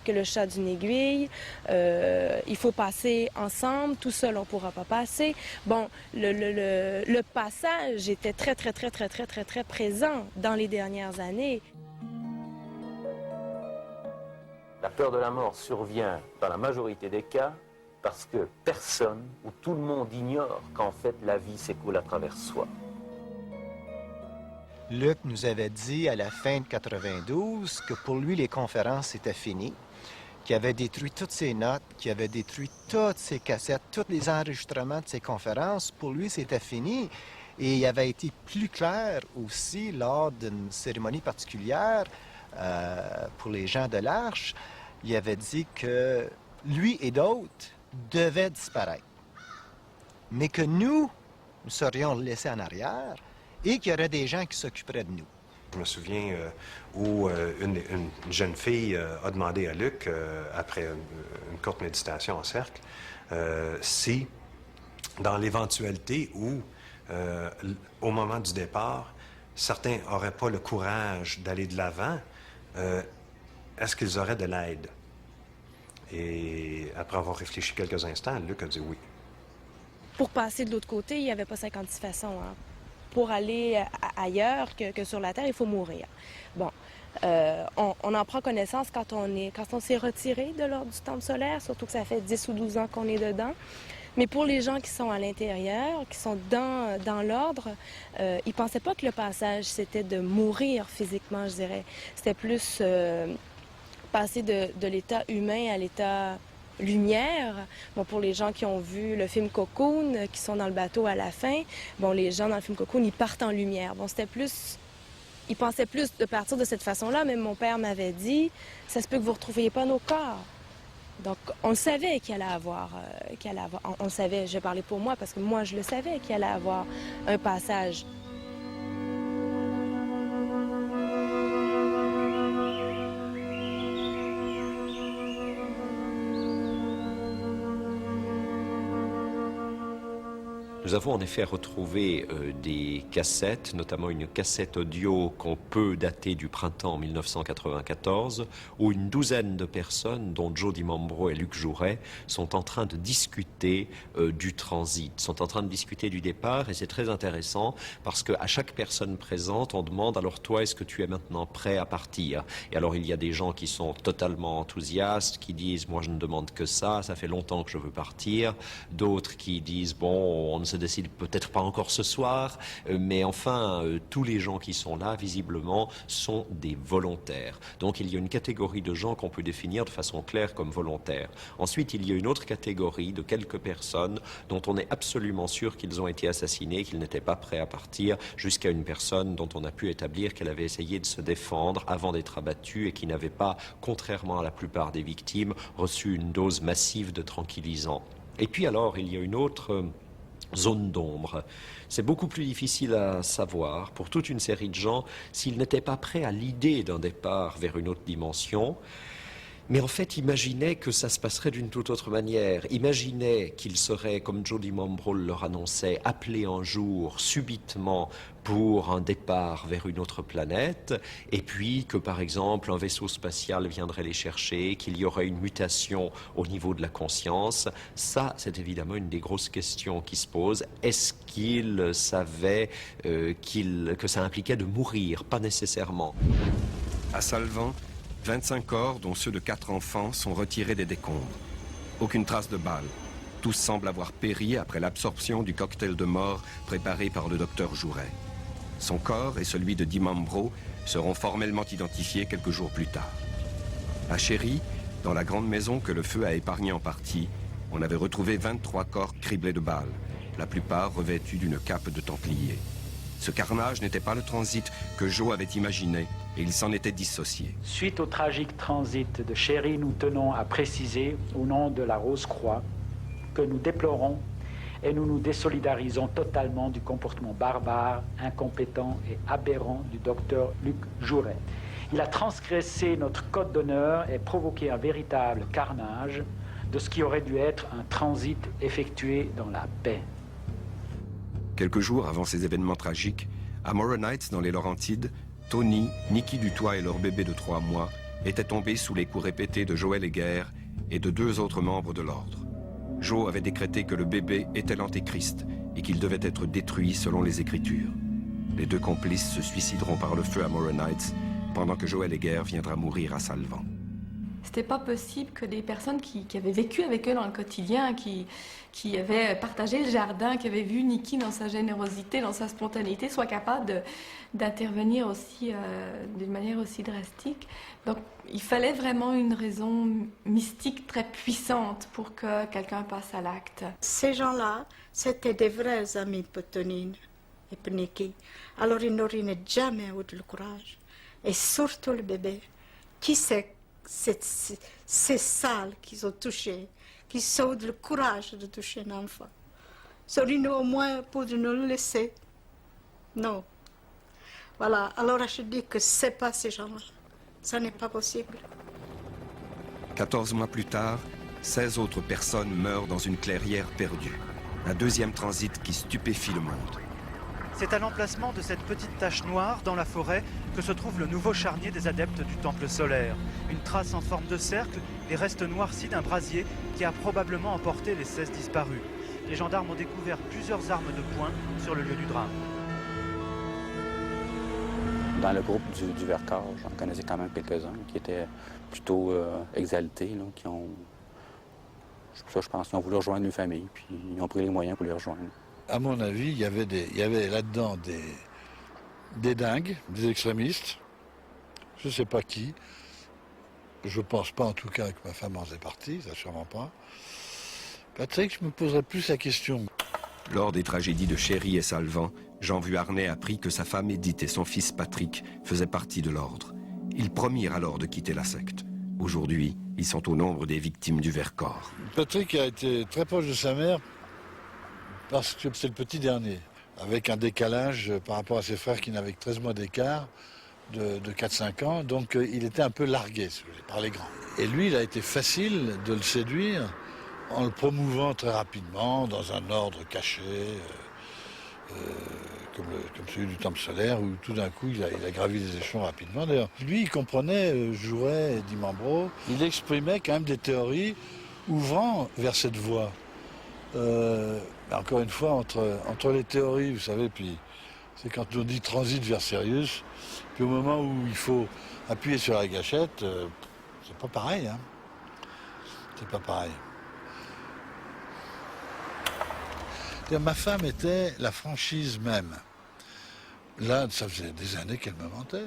que le chat d'une aiguille. Il faut passer ensemble. Tout seul, on ne pourra pas passer. Bon, le passage était très, très, très, très, très, très, très présent dans les dernières années. La peur de la mort survient dans la majorité des cas parce que personne ou tout le monde ignore qu'en fait la vie s'écoule à travers soi. Luc nous avait dit à la fin de 92 que pour lui, les conférences étaient finies, qu'il avait détruit toutes ses notes, qu'il avait détruit toutes ses cassettes, tous les enregistrements de ses conférences. Pour lui, c'était fini. Et il avait été plus clair aussi lors d'une cérémonie particulière pour les gens de l'Arche. Il avait dit que lui et d'autres devaient disparaître, mais que nous serions laissés en arrière et qu'il y aurait des gens qui s'occuperaient de nous. Je me souviens où une jeune fille a demandé à Luc, après une courte méditation en cercle, si, dans l'éventualité où, au moment du départ, certains n'auraient pas le courage d'aller de l'avant, est-ce qu'ils auraient de l'aide? Et après avoir réfléchi quelques instants, Luc a dit oui. Pour passer de l'autre côté, il n'y avait pas 56 façons. Hein. Pour aller ailleurs que sur la Terre, il faut mourir. Bon, on en prend connaissance quand on s'est retiré de l'ordre du temple solaire, surtout que ça fait 10 ou 12 ans qu'on est dedans. Mais pour les gens qui sont à l'intérieur, qui sont dans l'ordre, ils ne pensaient pas que le passage, c'était de mourir physiquement, je dirais. C'était plus passer de l'état humain à l'état lumière. Bon, pour les gens qui ont vu le film Cocoon, qui sont dans le bateau à la fin, bon, les gens dans le film Cocoon, ils partent en lumière. Bon, c'était plus... Ils pensaient plus de partir de cette façon-là. Même mon père m'avait dit, ça se peut que vous ne retrouviez pas nos corps. Donc, on le savait qu'il allait avoir... on le savait, je parlais pour moi, parce que moi, je le savais qu'il allait avoir un passage. Nous avons en effet retrouvé des cassettes, notamment une cassette audio qu'on peut dater du printemps 1994, où une douzaine de personnes, dont Joe DiMambro et Luc Jouret, sont en train de discuter du transit, sont en train de discuter du départ, et c'est très intéressant parce qu'à chaque personne présente, on demande alors toi, est-ce que tu es maintenant prêt à partir? Et alors il y a des gens qui sont totalement enthousiastes, qui disent moi je ne demande que ça fait longtemps que je veux partir, d'autres qui disent bon on ne se décide peut-être pas encore ce soir, mais enfin, tous les gens qui sont là, visiblement, sont des volontaires. Donc il y a une catégorie de gens qu'on peut définir de façon claire comme volontaires. Ensuite, il y a une autre catégorie de quelques personnes dont on est absolument sûr qu'ils ont été assassinés, qu'ils n'étaient pas prêts à partir, jusqu'à une personne dont on a pu établir qu'elle avait essayé de se défendre avant d'être abattue et qui n'avait pas, contrairement à la plupart des victimes, reçu une dose massive de tranquillisants. Et puis alors, il y a une autre zone d'ombre. C'est beaucoup plus difficile à savoir pour toute une série de gens s'ils n'étaient pas prêts à l'idée d'un départ vers une autre dimension, mais en fait imaginaient que ça se passerait d'une toute autre manière. Imaginaient qu'ils seraient, comme Joe DiMambro leur annonçait, appelés un jour subitement pour un départ vers une autre planète, et puis que par exemple un vaisseau spatial viendrait les chercher, qu'il y aurait une mutation au niveau de la conscience. Ça, c'est évidemment une des grosses questions qui se posent. Est-ce qu'ils savaient que ça impliquait de mourir? Pas nécessairement. À Salvan, 25 corps, dont ceux de 4 enfants, sont retirés des décombres. Aucune trace de balles. Tous semblent avoir péri après l'absorption du cocktail de mort préparé par le docteur Jouret. Son corps et celui de DiMambro seront formellement identifiés quelques jours plus tard. À Chéry, dans la grande maison que le feu a épargnée en partie, on avait retrouvé 23 corps criblés de balles, la plupart revêtus d'une cape de templier. Ce carnage n'était pas le transit que Joe avait imaginé et il s'en était dissocié. Suite au tragique transit de Chéry, nous tenons à préciser, au nom de la Rose-Croix, que nous déplorons et nous nous désolidarisons totalement du comportement barbare, incompétent et aberrant du docteur Luc Jouret. Il a transgressé notre code d'honneur et provoqué un véritable carnage de ce qui aurait dû être un transit effectué dans la paix. Quelques jours avant ces événements tragiques, à Moron Heights, dans les Laurentides, Tony, Nicky Dutoit et leur bébé de 3 mois étaient tombés sous les coups répétés de Joël Heger et de 2 autres membres de l'ordre. Joe avait décrété que le bébé était l'antéchrist et qu'il devait être détruit selon les Écritures. Les 2 complices se suicideront par le feu à Moron Heights, pendant que Joël Heger viendra mourir à Salvan. C'était pas possible que des personnes qui avaient vécu avec eux dans le quotidien, qui avaient partagé le jardin, qui avaient vu Nicky dans sa générosité, dans sa spontanéité, soient capables d'intervenir aussi d'une manière aussi drastique. Donc, il fallait vraiment une raison mystique très puissante pour que quelqu'un passe à l'acte. Ces gens-là, c'était des vrais amis pour Tonine et pour Nicky. Alors, ils n'auraient jamais eu le courage. Et surtout le bébé. Qui sait ces salles qu'ils ont touchées, qui ont le courage de toucher un enfant. Serait-il au moins pour nous le laisser? Non. Voilà, alors je dis que ce n'est pas ces gens-là. Ça n'est pas possible. 14 mois plus tard, 16 autres personnes meurent dans une clairière perdue. Un deuxième transit qui stupéfie le monde. C'est à l'emplacement de cette petite tache noire dans la forêt que se trouve le nouveau charnier des adeptes du temple solaire. Une trace en forme de cercle, les restes noircis d'un brasier qui a probablement emporté les 16 disparus. Les gendarmes ont découvert plusieurs armes de poing sur le lieu du drame. Dans le groupe du Vercors, j'en connaissais quand même quelques-uns qui étaient plutôt exaltés, là, qui ont, ça, je pense, qu'ils ont voulu rejoindre une famille, puis ils ont pris les moyens pour les rejoindre. À mon avis, il y avait là-dedans des dingues, des extrémistes, je ne sais pas qui. Je ne pense pas en tout cas que ma femme en faisait partie, ça sûrement pas. Patrick, je me poserais plus la question. Lors des tragédies de Chéry et Salvan, Jean Vuarnet apprit que sa femme Edith et son fils Patrick faisaient partie de l'ordre. Ils promirent alors de quitter la secte. Aujourd'hui, ils sont au nombre des victimes du Vercors. Patrick a été très proche de sa mère parce que c'est le petit dernier, avec un décalage par rapport à ses frères qui n'avaient que 13 mois d'écart de 4-5 ans. Donc il était un peu largué, si vous voulez, par les grands. Et lui, il a été facile de le séduire en le promouvant très rapidement dans un ordre caché, comme celui du Temple solaire, où tout d'un coup il a gravi les échelons rapidement. D'ailleurs, lui, il comprenait Jouret et Di Mambro. Il exprimait quand même des théories ouvrant vers cette voie. Encore une fois, entre les théories, vous savez, puis c'est quand on dit transit vers Sirius, puis au moment où il faut appuyer sur la gâchette, c'est pas pareil, hein. C'est pas pareil. Ma femme était la franchise même. Là, ça faisait des années qu'elle me mentait.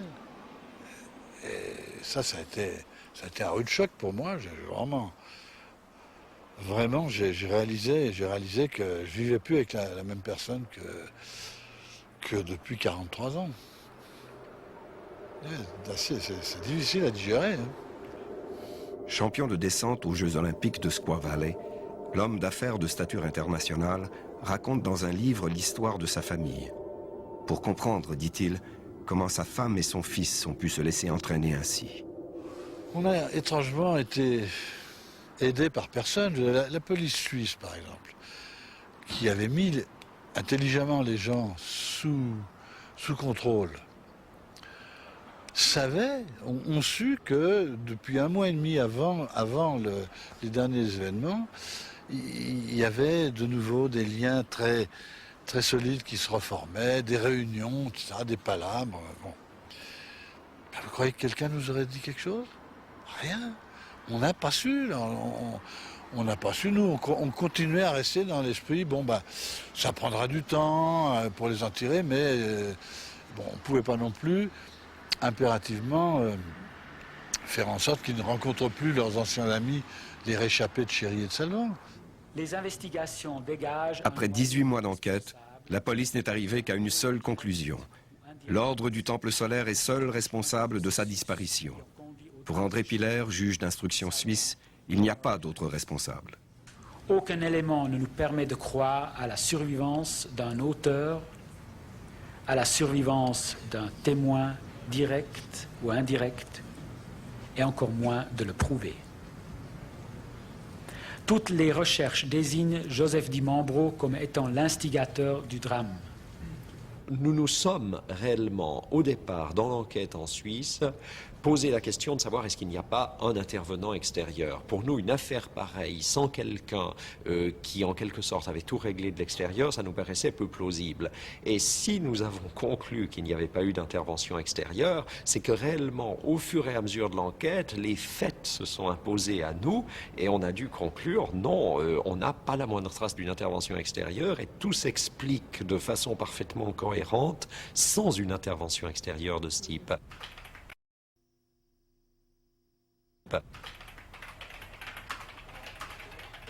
Et ça a été un rude choc pour moi. Vraiment, j'ai réalisé que je vivais plus avec la même personne que depuis 43 ans. C'est difficile à digérer. Hein. Champion de descente aux Jeux olympiques de Squaw Valley, l'homme d'affaires de stature internationale raconte dans un livre l'histoire de sa famille. Pour comprendre, dit-il, comment sa femme et son fils ont pu se laisser entraîner ainsi. On a étrangement été aidés par personne. La police suisse, par exemple, qui avait mis intelligemment les gens sous contrôle, ont su que depuis un mois et demi avant les derniers événements, il y avait de nouveau des liens très, très solides qui se reformaient, des réunions, etc., des palabres. Bon. Vous croyez que quelqu'un nous aurait dit quelque chose? Rien. On n'a pas su. On n'a pas su, nous. On continuait à rester dans l'esprit, ça prendra du temps pour les en tirer, mais on ne pouvait pas non plus impérativement faire en sorte qu'ils ne rencontrent plus leurs anciens amis, les réchappés de Chéry et de Salvan. Les investigations dégagent... Après 18 mois d'enquête, la police n'est arrivée qu'à une seule conclusion. L'ordre du Temple solaire est seul responsable de sa disparition. Pour André Piller, juge d'instruction suisse, il n'y a pas d'autre responsable. Aucun élément ne nous permet de croire à la survivance d'un auteur, à la survivance d'un témoin direct ou indirect, et encore moins de le prouver. Toutes les recherches désignent Joseph Di Mambro comme étant l'instigateur du drame. Nous nous sommes réellement, au départ, dans l'enquête en Suisse, posé la question de savoir est-ce qu'il n'y a pas un intervenant extérieur. Pour nous, une affaire pareille, sans quelqu'un qui, en quelque sorte, avait tout réglé de l'extérieur, ça nous paraissait peu plausible. Et si nous avons conclu qu'il n'y avait pas eu d'intervention extérieure, c'est que réellement, au fur et à mesure de l'enquête, les faits se sont imposés à nous et on a dû conclure, non, on n'a pas la moindre trace d'une intervention extérieure et tout s'explique de façon parfaitement cohérente sans une intervention extérieure de ce type.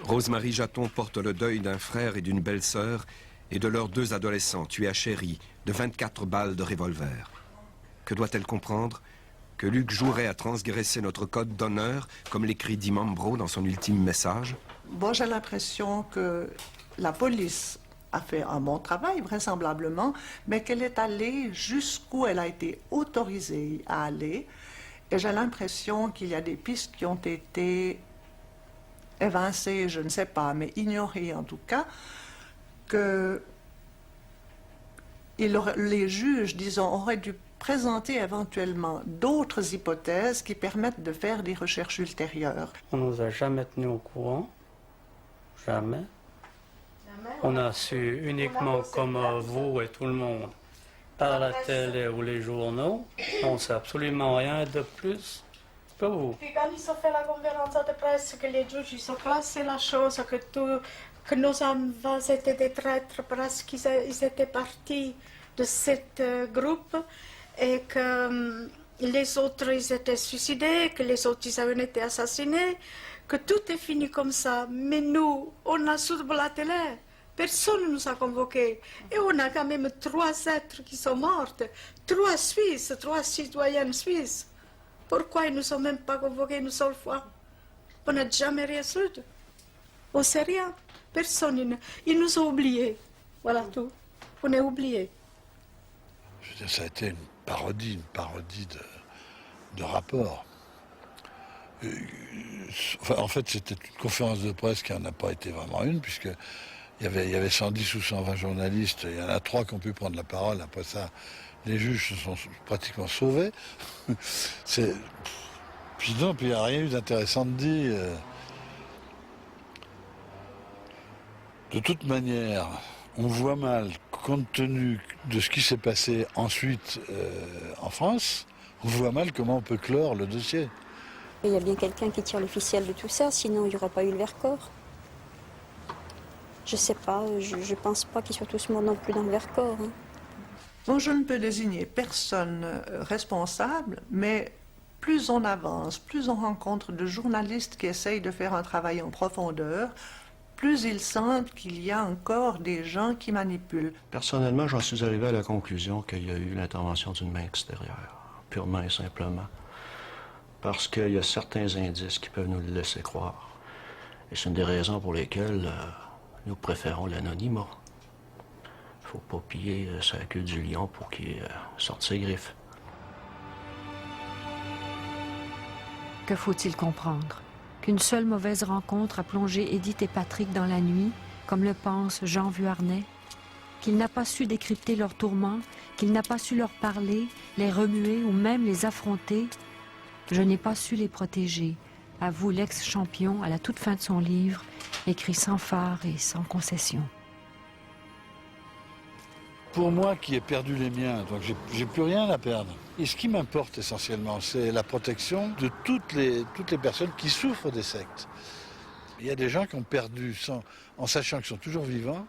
Rosemarie Jaton porte le deuil d'un frère et d'une belle-sœur et de leurs 2 adolescents tués à Chéry de 24 balles de revolver. Que doit-elle comprendre? Que Luc Jouret a transgressé notre code d'honneur, comme l'écrit Di Mambro dans son ultime message? Moi, j'ai l'impression que la police a fait un bon travail, vraisemblablement, mais qu'elle est allée jusqu'où elle a été autorisée à aller. Et j'ai l'impression qu'il y a des pistes qui ont été évincées, je ne sais pas, mais ignorées en tout cas, que les juges, disons, auraient dû présenter éventuellement d'autres hypothèses qui permettent de faire des recherches ultérieures. On ne nous a jamais tenus au courant, jamais. On a su uniquement comme vous et tout le monde, par la télé ou les journaux, on ne sait absolument rien de plus que vous. Puis quand ils ont fait la conférence de presse, que les juges ils ont classé la chose, que nos enfants étaient des traîtres parce qu'ils étaient partis de ce groupe et que les autres ils étaient suicidés, que les autres ils avaient été assassinés, que tout est fini comme ça. Mais nous, on a sur la télé. Personne ne nous a convoqués. Et on a quand même 3 êtres qui sont morts, 3 Suisses, 3 citoyennes suisses. Pourquoi ils ne nous ont même pas convoqués une seule fois? On n'a jamais rien su. On ne sait rien. Personne. Ils nous ont oubliés. Voilà tout. On est oubliés. Ça a été une parodie de rapport. En fait, c'était une conférence de presse qui n'en a pas été vraiment une, puisque il y avait 110 ou 120 journalistes, il y en a 3 qui ont pu prendre la parole. Après ça, les juges se sont pratiquement sauvés. Puis non, puis il n'y a rien eu d'intéressant de dire. De toute manière, on voit mal, compte tenu de ce qui s'est passé ensuite en France, on voit mal comment on peut clore le dossier. Il y a bien quelqu'un qui tire le ficelle de tout ça, sinon il n'y aurait pas eu le Vercors. Je sais pas, je pense pas qu'ils soient tous morts non plus dans le Vercors. Hein. Bon, je ne peux désigner personne responsable, mais plus on avance, plus on rencontre de journalistes qui essayent de faire un travail en profondeur, plus ils sentent qu'il y a encore des gens qui manipulent. Personnellement, j'en suis arrivé à la conclusion qu'il y a eu l'intervention d'une main extérieure, purement et simplement. Parce qu'il y a certains indices qui peuvent nous le laisser croire. Et c'est une des raisons pour lesquelles nous préférons l'anonymat. Il ne faut pas piller sa queue du lion pour qu'il sorte ses griffes. Que faut-il comprendre? Qu'une seule mauvaise rencontre a plongé Édith et Patrick dans la nuit, comme le pense Jean Vuarnet? Qu'il n'a pas su décrypter leurs tourments, qu'il n'a pas su leur parler, les remuer ou même les affronter? Je n'ai pas su les protéger, avoue l'ex-champion à la toute fin de son livre, écrit sans phare et sans concession. Pour moi qui ai perdu les miens, donc j'ai plus rien à perdre. Et ce qui m'importe essentiellement, c'est la protection de toutes les personnes qui souffrent des sectes. Il y a des gens qui ont perdu, en sachant qu'ils sont toujours vivants,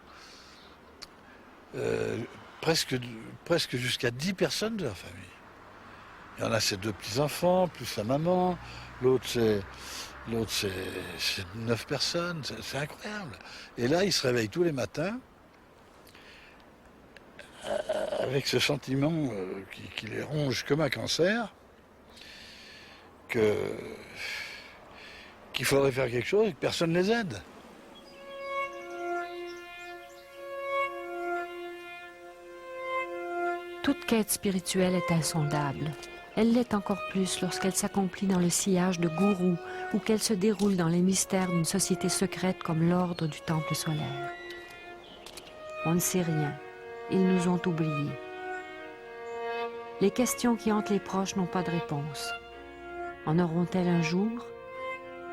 presque jusqu'à 10 personnes de leur famille. Il y en a ses 2 petits-enfants, plus sa maman, l'autre c'est 9 personnes, c'est incroyable. Et là, ils se réveillent tous les matins avec ce sentiment qui les ronge comme un cancer, qu'il faudrait faire quelque chose et que personne ne les aide. Toute quête spirituelle est insondable. Elle l'est encore plus lorsqu'elle s'accomplit dans le sillage de gourous ou qu'elle se déroule dans les mystères d'une société secrète comme l'ordre du Temple solaire. On ne sait rien. Ils nous ont oubliés. Les questions qui hantent les proches n'ont pas de réponse. En auront-elles un jour?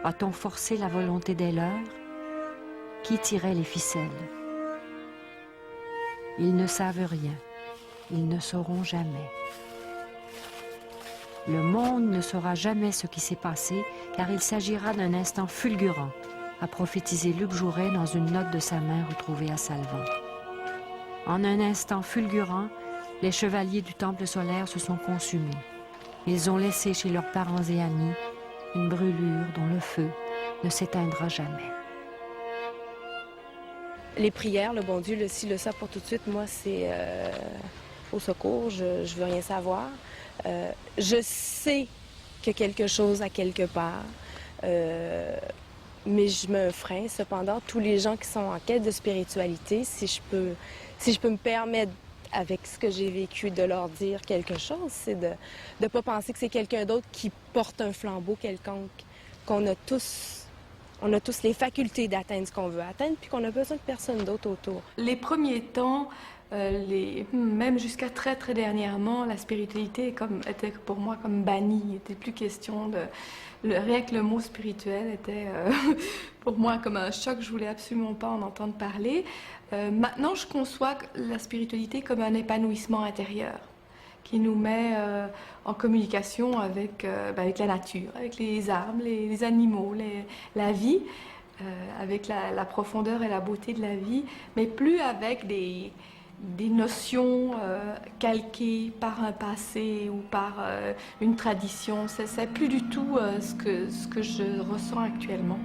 A-t-on forcé la volonté des leurs? Qui tirait les ficelles? Ils ne savent rien. Ils ne sauront jamais. Le monde ne saura jamais ce qui s'est passé, car il s'agira d'un instant fulgurant, a prophétisé Luc Jouret dans une note de sa main retrouvée à Salvan. En un instant fulgurant, les chevaliers du Temple solaire se sont consumés. Ils ont laissé chez leurs parents et amis une brûlure dont le feu ne s'éteindra jamais. Les prières, le bon Dieu, le ci, le ça pour tout de suite, moi, c'est au secours, je veux rien savoir. Je sais que quelque chose à quelque part, mais je me freine. Cependant, tous les gens qui sont en quête de spiritualité, si je peux me permettre, avec ce que j'ai vécu, de leur dire quelque chose, c'est de ne pas penser que c'est quelqu'un d'autre qui porte un flambeau quelconque, qu'on a tous les facultés d'atteindre ce qu'on veut atteindre, puis qu'on a besoin de personne d'autre autour. Les premiers temps, même jusqu'à très très dernièrement, la spiritualité était pour moi comme bannie. Il n'était plus question de... rien que le mot spirituel était pour moi comme un choc. Je voulais absolument pas en entendre parler. Maintenant, je conçois la spiritualité comme un épanouissement intérieur qui nous met en communication avec la nature, avec les arbres, les animaux, la vie, avec la profondeur et la beauté de la vie, mais plus avec des notions calquées par un passé ou par une tradition. C'est plus du tout ce que je ressens actuellement.